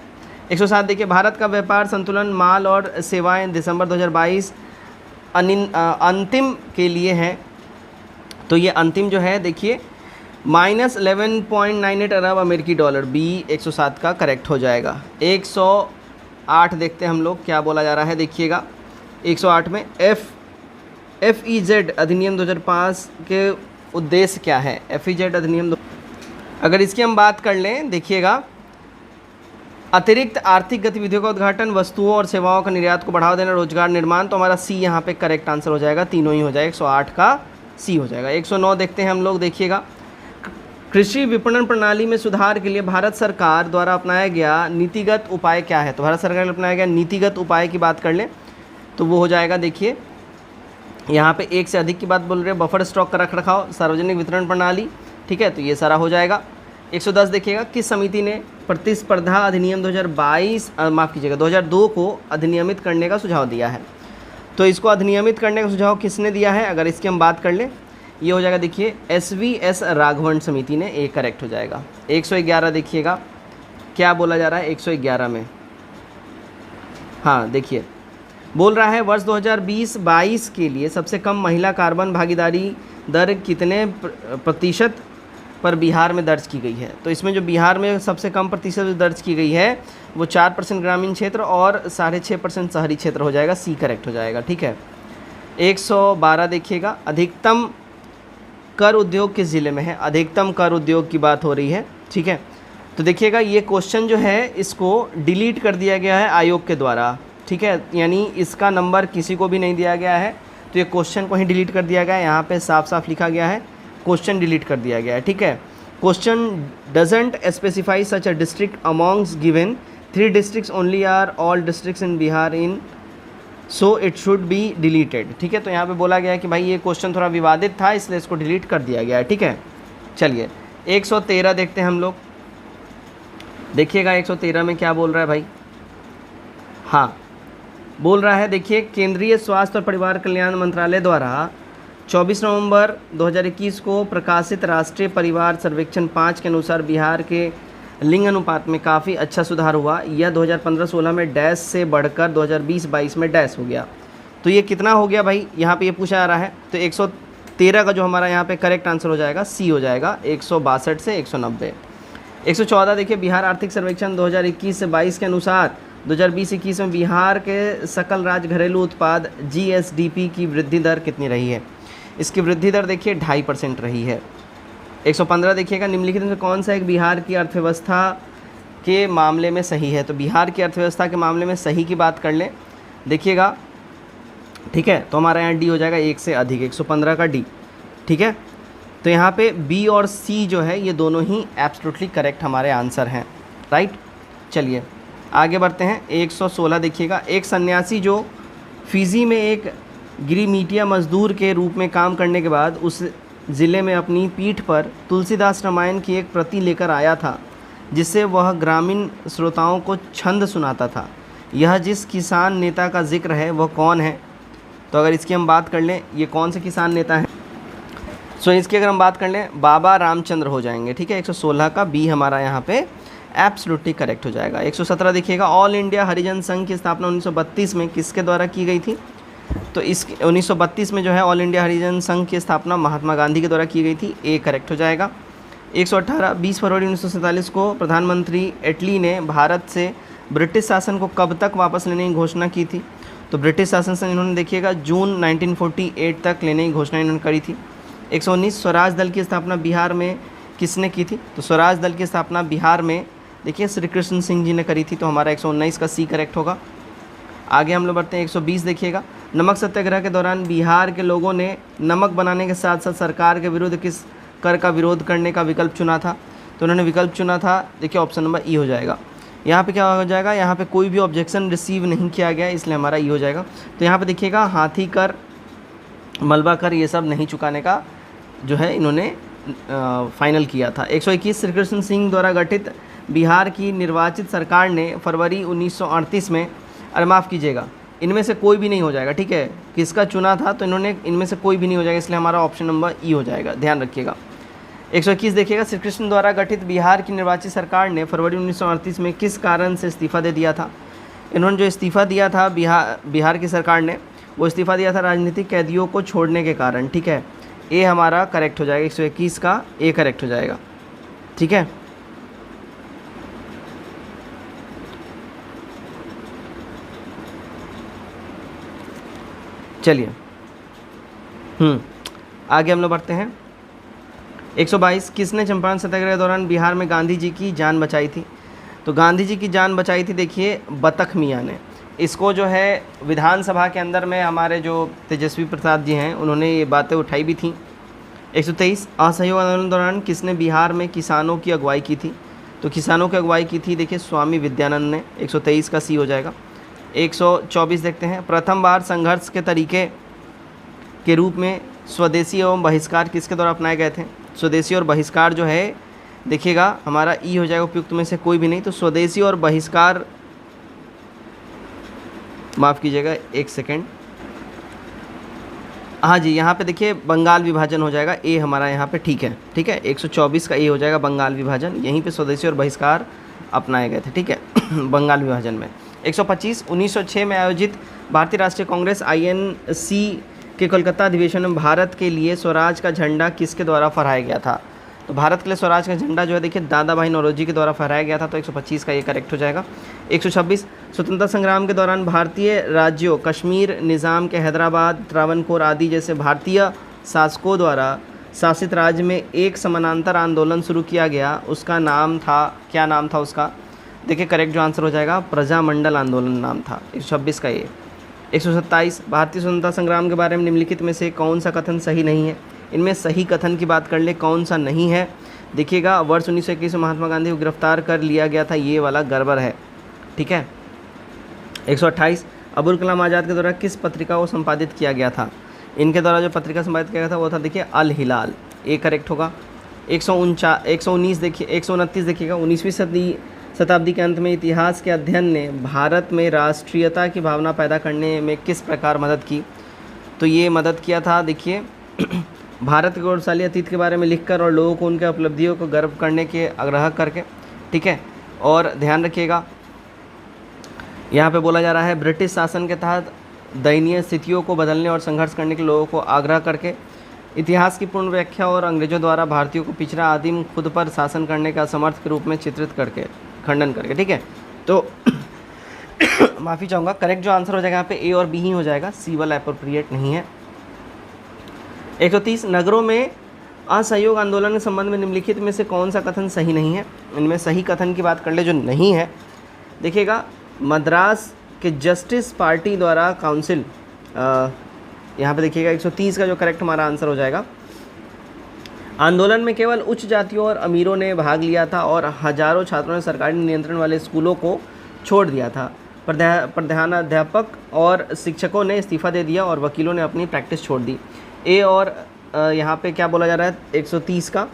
[SPEAKER 1] 107 देखिए, भारत का व्यापार संतुलन माल और सेवाएं दिसंबर 2022 अंतिम के लिए है, तो ये अंतिम जो है देखिए -11.98 अरब अमेरिकी डॉलर, बी 107 का करेक्ट हो जाएगा। 108 देखते हैं हम लोग क्या बोला जा रहा है, देखिएगा 108 में FEZ अधिनियम 2005 के उद्देश्य क्या है, FEZ अधिनियम अगर इसकी हम बात कर लें, देखिएगा अतिरिक्त आर्थिक गतिविधियों का उद्घाटन, वस्तुओं और सेवाओं का निर्यात को बढ़ावा देना, रोजगार निर्माण, तो हमारा सी यहाँ पे करेक्ट आंसर हो जाएगा, तीनों ही हो जाएगा, 108 का सी हो जाएगा। 109 देखते हैं हम लोग, देखिएगा कृषि विपणन प्रणाली में सुधार के लिए भारत सरकार द्वारा अपनाया गया नीतिगत उपाय क्या है, तो भारत सरकार ने अपनाया गया नीतिगत उपाय की बात कर लें तो वो हो जाएगा, देखिए यहाँ पे एक से अधिक की बात बोल रहे हैं, बफर स्टॉक का रख रखाव, सार्वजनिक वितरण प्रणाली, ठीक है, तो ये सारा हो जाएगा। 110 देखिएगा, किस समिति ने प्रतिस्पर्धा अधिनियम 2002 को अधिनियमित करने का सुझाव दिया है, तो इसको अधिनियमित करने का सुझाव किसने दिया है, अगर इसकी हम बात कर लें, ये हो जाएगा देखिए SVS राघवन समिति ने, ए करेक्ट हो जाएगा। 111 देखिएगा क्या बोला जा रहा है, 111 में हाँ देखिए, बोल रहा है वर्ष 2020-22 के लिए सबसे कम महिला कार्बन भागीदारी दर कितने प्रतिशत पर बिहार में दर्ज की गई है। तो इसमें जो बिहार में सबसे कम प्रतिशत दर्ज की गई है वो 4% ग्रामीण क्षेत्र और 6.5% शहरी क्षेत्र हो जाएगा, सी करेक्ट हो जाएगा। ठीक है, 112 देखिएगा, अधिकतम कर उद्योग किस ज़िले में है। अधिकतम कर उद्योग की बात हो रही है। ठीक है, तो देखिएगा ये क्वेश्चन जो है इसको डिलीट कर दिया गया है आयोग के द्वारा। ठीक है, यानी इसका नंबर किसी को भी नहीं दिया गया है, तो ये क्वेश्चन को ही डिलीट कर दिया गया है। यहाँ पे साफ साफ लिखा गया है क्वेश्चन डिलीट कर दिया गया है। ठीक है, question doesn't specify such a district amongst given 3 districts only or all districts in Bihar in so it should be deleted. ठीक है, तो यहाँ पे बोला गया है कि भाई ये क्वेश्चन थोड़ा विवादित था इसलिए इसको डिलीट कर दिया गया है। ठीक है, चलिए 113 देखते हैं हम लोग। देखिएगा 113 में क्या बोल रहा है भाई। हाँ, बोल रहा है देखिए, केंद्रीय स्वास्थ्य और परिवार कल्याण मंत्रालय द्वारा 24 नवंबर 2021 को प्रकाशित राष्ट्रीय परिवार सर्वेक्षण 5 के अनुसार बिहार के लिंग अनुपात में काफ़ी अच्छा सुधार हुआ। यह 2015-16 में डैश से बढ़कर 2020-22 में डैश हो गया। तो ये कितना हो गया भाई, यहाँ पे ये पूछा जा रहा है। तो 113 का जो हमारा यहाँ पे करेक्ट आंसर हो जाएगा सी हो जाएगा, 162 से 190। 114 देखिए, बिहार आर्थिक सर्वेक्षण 2021 से 22 के अनुसार 2020-21 में बिहार के सकल राज्य घरेलू उत्पाद GSDP की वृद्धि दर कितनी रही है। इसकी वृद्धि दर देखिए 2.5% रही है। 115 देखिएगा, निम्नलिखित में कौन सा एक बिहार की अर्थव्यवस्था के मामले में सही है। तो बिहार की अर्थव्यवस्था के मामले में सही की बात कर लें, देखिएगा। ठीक है, तो हमारा यहाँ डी हो जाएगा 1 से अधिक, 115 का डी। ठीक है, तो यहाँ पे बी और सी जो है ये दोनों ही एब्सोल्युटली करेक्ट हमारे आंसर हैं। राइट, चलिए आगे बढ़ते हैं। 116 देखिएगा, एक सन्यासी जो फिजी में एक गिरिमीटिया मजदूर के रूप में काम करने के बाद उस ज़िले में अपनी पीठ पर तुलसीदास रामायण की एक प्रति लेकर आया था, जिससे वह ग्रामीण श्रोताओं को छंद सुनाता था। यह जिस किसान नेता का जिक्र है वह कौन है। तो अगर इसकी हम बात कर लें, ये कौन से किसान नेता हैं। सो इसकी अगर हम बात कर लें, बाबा रामचंद्र हो जाएंगे। ठीक है, 116 का बी हमारा यहाँ पे एब्सोल्युटली करेक्ट हो जाएगा। 117 देखिएगा, ऑल इंडिया हरिजन संघ की स्थापना 1932 में किसके द्वारा की गई थी। तो इस 1932 में जो है ऑल इंडिया हरिजन संघ की स्थापना महात्मा गांधी के द्वारा की गई थी, ए करेक्ट हो जाएगा। 118 20 फरवरी 1947 को प्रधानमंत्री एटली ने भारत से ब्रिटिश शासन को कब तक वापस लेने की घोषणा की थी। तो ब्रिटिश शासन से इन्होंने देखिएगा जून 1948 तक लेने की घोषणा इन्होंने करी थी। 119 स्वराज दल की स्थापना बिहार में किसने की थी। तो स्वराज दल की स्थापना बिहार में देखिए श्री कृष्ण सिंह जी ने करी थी। तो हमारा 119 का सी करेक्ट होगा। आगे हम लोग बढ़ते हैं। 120 देखिएगा, नमक सत्याग्रह के दौरान बिहार के लोगों ने नमक बनाने के साथ साथ सरकार के विरुद्ध किस कर का विरोध करने का विकल्प चुना था। तो उन्होंने विकल्प चुना था, देखिए ऑप्शन नंबर ई हो जाएगा। यहाँ पे क्या हो जाएगा, यहाँ पे कोई भी ऑब्जेक्शन रिसीव नहीं किया गया, इसलिए हमारा ई हो जाएगा। तो यहाँ पे देखिएगा हाथी कर, मलबा कर, ये सब नहीं चुकाने का जो है इन्होंने फाइनल किया था। 121 श्री कृष्ण सिंह द्वारा गठित बिहार की निर्वाचित सरकार ने फरवरी 1938 में, अरे माफ़ कीजिएगा, इनमें से कोई भी नहीं हो जाएगा। ठीक है, किसका चुना था, तो इन्होंने इनमें से कोई भी नहीं हो जाएगा, इसलिए हमारा ऑप्शन नंबर ई हो जाएगा, ध्यान रखिएगा। 121 देखिएगा, श्री कृष्ण द्वारा गठित बिहार की निर्वाचित सरकार ने फरवरी 1938 में किस कारण से इस्तीफा दे दिया था। इन्होंने जो इस्तीफा दिया था बिहार की सरकार ने, वो इस्तीफा दिया था राजनीतिक कैदियों को छोड़ने के कारण। ठीक है, ए हमारा करेक्ट हो जाएगा, 121 का ए करेक्ट हो जाएगा। ठीक है, चलिए आगे हम लोग बढ़ते हैं। 122 किसने चंपारण सत्याग्रह के दौरान बिहार में गांधी जी की जान बचाई थी। तो गांधी जी की जान बचाई थी देखिए बतख मियाँ ने। इसको जो है विधानसभा के अंदर में हमारे जो तेजस्वी प्रसाद जी हैं उन्होंने ये बातें उठाई भी थी। 123 असहयोग आंदोलन के दौरान किसने बिहार में किसानों की अगुवाई की थी। तो किसानों की अगुवाई की थी देखिए स्वामी विद्यानंद ने, 123 का सी हो जाएगा। 124 देखते हैं, प्रथम बार संघर्ष के तरीके के रूप में स्वदेशी एवं बहिष्कार किसके द्वारा अपनाए गए थे। स्वदेशी और बहिष्कार जो है देखिएगा हमारा ई हो जाएगा, उपयुक्त में से कोई भी नहीं। तो स्वदेशी और बहिष्कार, माफ़ कीजिएगा एक सेकेंड, हाँ जी, यहाँ पे देखिए बंगाल विभाजन हो जाएगा, ए हमारा यहाँ पे ठीक है। ठीक है, 124 का ए हो जाएगा बंगाल विभाजन, यहीं पे स्वदेशी और बहिष्कार अपनाए गए थे। ठीक है बंगाल विभाजन में 125 1906 में आयोजित भारतीय राष्ट्रीय कांग्रेस INC के कोलकाता अधिवेशन में भारत के लिए स्वराज का झंडा किसके द्वारा फहराया गया था? तो भारत के लिए स्वराज का झंडा जो है देखिए दादा भाई नौरोजी के द्वारा फहराया गया था। तो 125 का ये करेक्ट हो जाएगा। 126 स्वतंत्रता संग्राम के दौरान भारतीय राज्यों कश्मीर निज़ाम के हैदराबाद त्रावणकोर आदि जैसे भारतीय शासकों द्वारा शासित राज्य में एक समानांतर आंदोलन शुरू किया गया, उसका नाम था, क्या नाम था उसका? देखिए करेक्ट जो आंसर हो जाएगा प्रजामंडल आंदोलन नाम था। 126 का ये। 127 भारतीय स्वतंत्रता संग्राम के बारे में निम्नलिखित में से कौन सा कथन सही नहीं है? इनमें सही कथन की बात कर ले, कौन सा नहीं है? देखिएगा वर्ष 1921 में महात्मा गांधी को गिरफ्तार कर लिया गया था, ये वाला गड़बड़ है, ठीक है। 128 अबुल कलाम आज़ाद के द्वारा किस पत्रिका को संपादित किया गया था? इनके द्वारा जो पत्रिका संपादित किया गया था वो था देखिए अल हिलाल, ये करेक्ट होगा। 129 देखिए 129 देखिएगा 19वीं शताब्दी के अंत में इतिहास के अध्ययन ने भारत में राष्ट्रीयता की भावना पैदा करने में किस प्रकार मदद की? तो ये मदद किया था देखिए भारत के गौरवशाली अतीत के बारे में लिखकर और लोगों को उनके उपलब्धियों को गर्व करने के आग्रह करके, ठीक है। और ध्यान रखिएगा यहाँ पे बोला जा रहा है ब्रिटिश शासन के तहत दयनीय स्थितियों को बदलने और संघर्ष करने के लोगों को आग्रह करके, इतिहास की पूर्ण व्याख्या और अंग्रेजों द्वारा भारतीयों को पिछड़ा आदिम खुद पर शासन करने का असमर्थ के रूप में चित्रित करके, खंडन करके, ठीक है। तो माफ़ी चाहूँगा, करेक्ट जो आंसर हो जाएगा यहाँ पे ए और बी ही हो जाएगा, सी वाला अप्रोप्रिएट नहीं है। 130 नगरों में असहयोग आंदोलन के संबंध में निम्नलिखित में से कौन सा कथन सही नहीं है? इनमें सही कथन की बात कर ले जो नहीं है, देखिएगा मद्रास के जस्टिस पार्टी द्वारा काउंसिल, यहाँ पे देखिएगा 130 का जो करेक्ट हमारा आंसर हो जाएगा। आंदोलन में केवल उच्च जातियों और अमीरों ने भाग लिया था और हजारों छात्रों ने सरकारी नियंत्रण वाले स्कूलों को छोड़ दिया था। प्रधानाध्यापक और शिक्षकों ने इस्तीफा दे दिया और वकीलों ने अपनी प्रैक्टिस छोड़ दी। ए और यहाँ पे क्या बोला जा रहा है 130 का,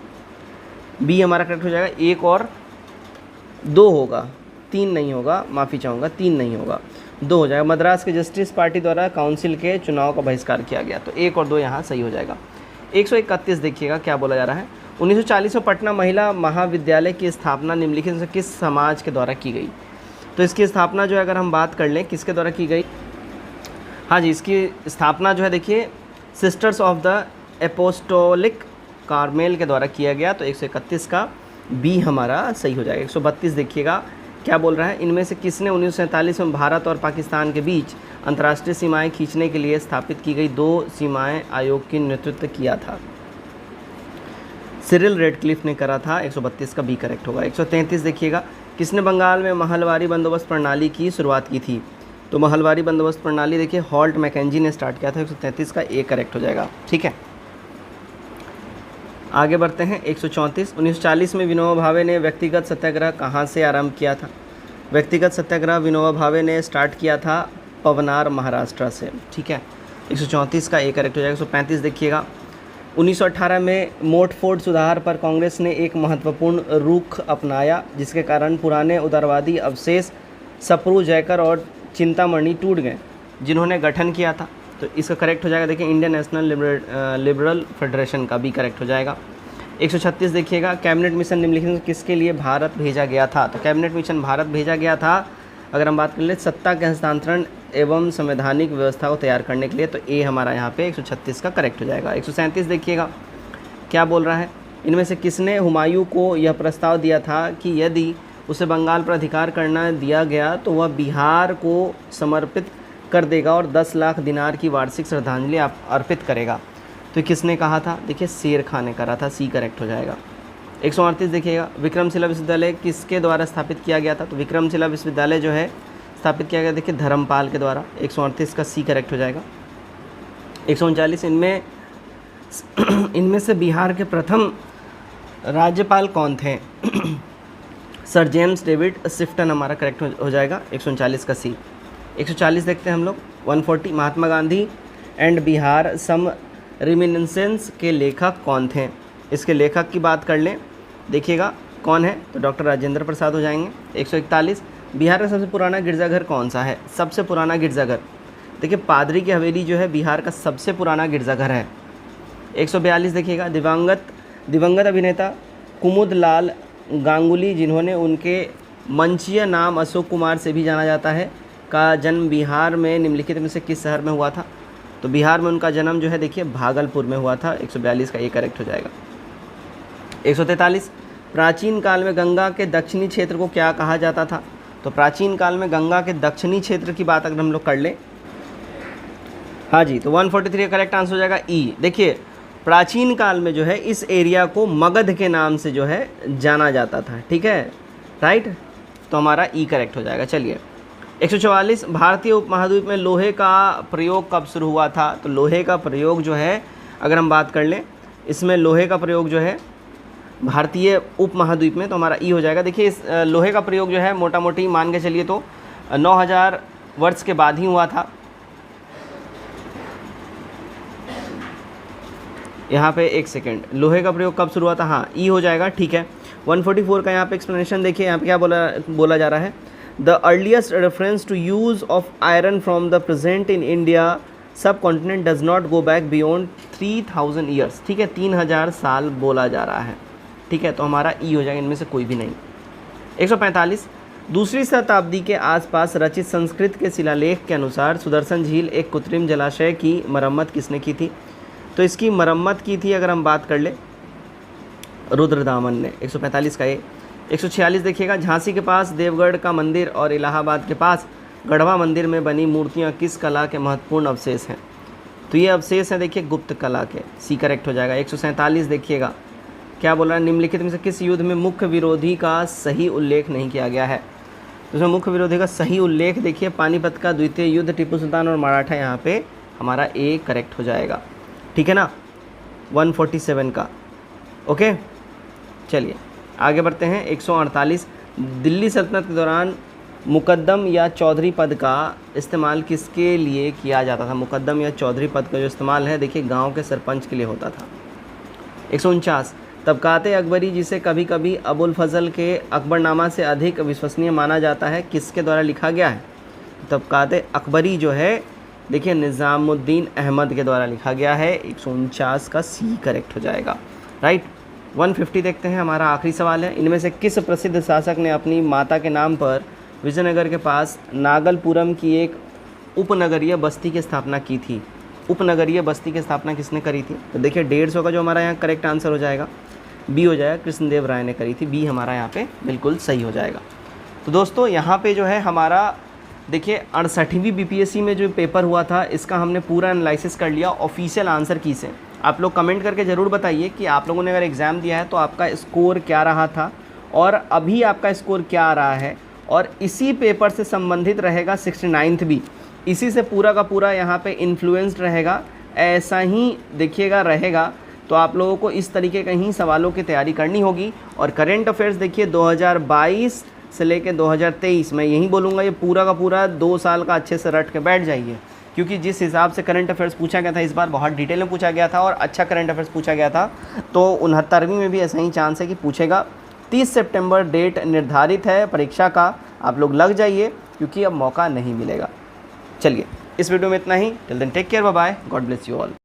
[SPEAKER 1] बी हमारा करेक्ट हो जाएगा। 1 और 2 होगा, 3 नहीं होगा, माफ़ी चाहूँगा 3 नहीं होगा, 2 हो जाएगा। मद्रास के जस्टिस पार्टी द्वारा काउंसिल के चुनाव का बहिष्कार किया गया, तो 1 और 2 यहाँ सही हो जाएगा। 131 देखिएगा क्या बोला जा रहा है। 1940 में पटना महिला महाविद्यालय की स्थापना निम्नलिखित में से किस समाज के द्वारा की गई? तो इसकी स्थापना जो है अगर हम बात कर लें किसके द्वारा की गई, हाँ जी, इसकी स्थापना जो है देखिए sisters of the apostolic Carmel के द्वारा किया गया, तो 131 का बी हमारा सही हो जाएगा। 132 देखिएगा क्या बोल रहा है, इनमें से किसने 1947 में भारत और पाकिस्तान के बीच अंतर्राष्ट्रीय सीमाएं खींचने के लिए स्थापित की गई 2 सीमाएं आयोग की नेतृत्व किया था? सिरिल रेडक्लिफ ने करा था, 132 का बी करेक्ट होगा। 133 देखिएगा किसने बंगाल में महलवारी बंदोबस्त प्रणाली की शुरुआत की थी? तो महलवारी बंदोबस्त प्रणाली देखिए हॉल्ट मैकेंजी ने स्टार्ट किया था, 133 का ए करेक्ट हो जाएगा, ठीक है। आगे बढ़ते हैं। 134 1940 में विनोबा भावे ने व्यक्तिगत सत्याग्रह कहाँ से आरंभ किया था? व्यक्तिगत सत्याग्रह विनोबा भावे ने स्टार्ट किया था पवनार महाराष्ट्र से, ठीक है। 134 का ए करेक्ट हो जाएगा। 135 देखिएगा 1918 में मोटफोर्ड सुधार पर कांग्रेस ने एक महत्वपूर्ण रुख अपनाया जिसके कारण पुराने उदारवादी अवशेष सप्रू जयकर और चिंतामणि टूट गए जिन्होंने गठन किया था, तो इसका करेक्ट हो जाएगा देखिए इंडियन नेशनल लिबरल फेडरेशन का भी करेक्ट हो जाएगा। 136 देखिएगा कैबिनेट मिशन निम्नलिखित में किसके लिए भारत भेजा गया था? तो कैबिनेट मिशन भारत भेजा गया था अगर हम बात कर ले सत्ता के हस्तांतरण एवं संवैधानिक व्यवस्था को तैयार करने के लिए, तो ए हमारा यहाँ पे 136 का करेक्ट हो जाएगा। 137 देखिएगा क्या बोल रहा है, इनमें से किसने हुमायूं को यह प्रस्ताव दिया था कि यदि उसे बंगाल पर अधिकार करना दिया गया तो वह बिहार को समर्पित कर देगा और 10 लाख दिनार की वार्षिक श्रद्धांजलि अर्पित करेगा? तो किसने कहा था? देखिए शेर खान ने करा था, सी करेक्ट हो जाएगा। 138 देखिएगा विक्रमशिला विश्वविद्यालय किसके द्वारा स्थापित किया गया था? तो विक्रमशिला विश्वविद्यालय जो है स्थापित किया गया देखिए धर्मपाल के द्वारा, 138 का सी करेक्ट हो जाएगा। 139 इनमें से बिहार के प्रथम राज्यपाल कौन थे? सर जेम्स डेविड शिफ्टन हमारा करेक्ट हो जाएगा, 139 का सी। 140 देखते हैं हम लोग। 140 महात्मा गांधी एंड बिहार सम रिमिनिसेंस के लेखक कौन थे? इसके लेखक की बात कर लें, देखिएगा कौन है, तो डॉक्टर राजेंद्र प्रसाद हो जाएंगे। 141 बिहार का सबसे पुराना गिरजाघर कौन सा है? सबसे पुराना गिरजाघर देखिए पादरी की हवेली जो है बिहार का सबसे पुराना गिरजाघर है। 142 देखिएगा दिवंगत अभिनेता कुमुद लाल गांगुली जिन्होंने उनके मंचीय नाम अशोक कुमार से भी जाना जाता है, का जन्म बिहार में निम्नलिखित में से किस शहर में हुआ था? तो बिहार में उनका जन्म जो है देखिए भागलपुर में हुआ था। 142 का ये करेक्ट हो जाएगा। 143 प्राचीन काल में गंगा के दक्षिणी क्षेत्र को क्या कहा जाता था? तो प्राचीन काल में गंगा के दक्षिणी क्षेत्र की बात अगर हम लोग कर लें, हाँ जी, तो 143 का करेक्ट आंसर हो जाएगा ई। देखिए प्राचीन काल में जो है इस एरिया को मगध के नाम से जो है जाना जाता था, ठीक है, राइट, तो हमारा ई करेक्ट हो जाएगा। चलिए 144 भारतीय उपमहाद्वीप में लोहे का प्रयोग कब शुरू हुआ था? तो लोहे का प्रयोग जो है अगर हम बात कर लें, इसमें लोहे का प्रयोग जो है भारतीय उपमहाद्वीप में, तो हमारा ई हो जाएगा। देखिए इस लोहे का प्रयोग जो है मोटा मोटी मान के चलिए तो 9000 वर्ष के बाद ही हुआ था। यहाँ पे एक सेकेंड, लोहे का प्रयोग कब शुरू हुआ था? हाँ, ई हो जाएगा, ठीक है। 144 का यहाँ पे एक्सप्लेनेशन देखिए, यहाँ पे क्या बोला जा रहा है, the earliest reference to use of iron from the present in India subcontinent does not go back beyond 3000 years, ठीक है, 3000 साल बोला जा रहा है, ठीक है, तो हमारा ई हो जाएगा, इनमें से कोई भी नहीं। 145 दूसरी शताब्दी के आसपास रचित संस्कृत के शिलालेख के अनुसार सुदर्शन झील एक कृत्रिम जलाशय की मरम्मत किसने की थी? तो इसकी मरम्मत की थी अगर हम बात कर ले रुद्रदामन ने। 145 का ये। 146 देखिएगा, झांसी के पास देवगढ़ का मंदिर और इलाहाबाद के पास गढ़वा मंदिर में बनी मूर्तियां किस कला के महत्वपूर्ण अवशेष हैं? तो ये अवशेष हैं देखिए गुप्त कला के, सी करेक्ट हो जाएगा। 147 देखिएगा, क्या बोल रहा है, निम्नलिखित में से किस युद्ध में मुख्य विरोधी का सही उल्लेख नहीं किया गया है? तो उसमें मुख्य विरोधी का सही उल्लेख देखिए पानीपत का द्वितीय युद्ध, टीपू सुल्तान और मराठा, यहाँ पे हमारा ए करेक्ट हो जाएगा, ठीक है ना, 147 का। ओके, चलिए आगे बढ़ते हैं। 148 दिल्ली सल्तनत के दौरान मुकद्दम या चौधरी पद का इस्तेमाल किसके लिए किया जाता था? मुकद्दम या चौधरी पद का जो इस्तेमाल है देखिए गांव के सरपंच के लिए होता था। 149 तबकाते अकबरी, जिसे कभी कभी अबुल फजल के अकबरनामा से अधिक विश्वसनीय माना जाता है, किसके द्वारा लिखा गया है? तबकाते अकबरी जो है देखिए निज़ामुद्दीन अहमद के द्वारा लिखा गया है। 149 का सी करेक्ट हो जाएगा, राइट। 150 देखते हैं, हमारा आखिरी सवाल है, इनमें से किस प्रसिद्ध शासक ने अपनी माता के नाम पर विजयनगर के पास नागलपुरम की एक उपनगरीय बस्ती की स्थापना की थी? उपनगरीय बस्ती की स्थापना किसने करी थी? तो देखिए 150 का जो हमारा यहाँ करेक्ट आंसर हो जाएगा बी हो जाएगा, कृष्णदेव राय ने करी थी। बी हमारा यहाँ पे बिल्कुल सही हो जाएगा। तो दोस्तों यहाँ पे जो है हमारा देखिए 68वीं बीपीएससी में जो पेपर हुआ था इसका हमने पूरा एनालिसिस कर लिया ऑफिशियल आंसर की से। आप लोग कमेंट करके ज़रूर बताइए कि आप लोगों ने अगर एग्ज़ाम दिया है तो आपका स्कोर क्या रहा था और अभी आपका स्कोर क्या आ रहा है, और इसी पेपर से संबंधित रहेगा 69th भी, इसी से पूरा का पूरा यहाँ पे इन्फ्लुएंस्ड रहेगा, ऐसा ही देखिएगा रहेगा। तो आप लोगों को इस तरीके के ही सवालों की तैयारी करनी होगी। और करेंट अफेयर्स देखिए 2022 से लेकर 2023, मैं यही बोलूँगा ये पूरा का पूरा 2 साल का अच्छे से रट के बैठ जाइए, क्योंकि जिस हिसाब से करंट अफेयर्स पूछा गया था इस बार बहुत डिटेल में पूछा गया था और अच्छा करंट अफेयर्स पूछा गया था। तो 69वीं में भी ऐसा ही चांस है कि पूछेगा। 30 सितंबर डेट निर्धारित है परीक्षा का, आप लोग लग जाइए क्योंकि अब मौका नहीं मिलेगा। चलिए इस वीडियो में इतना ही, till then take care, bye bye, God bless you all.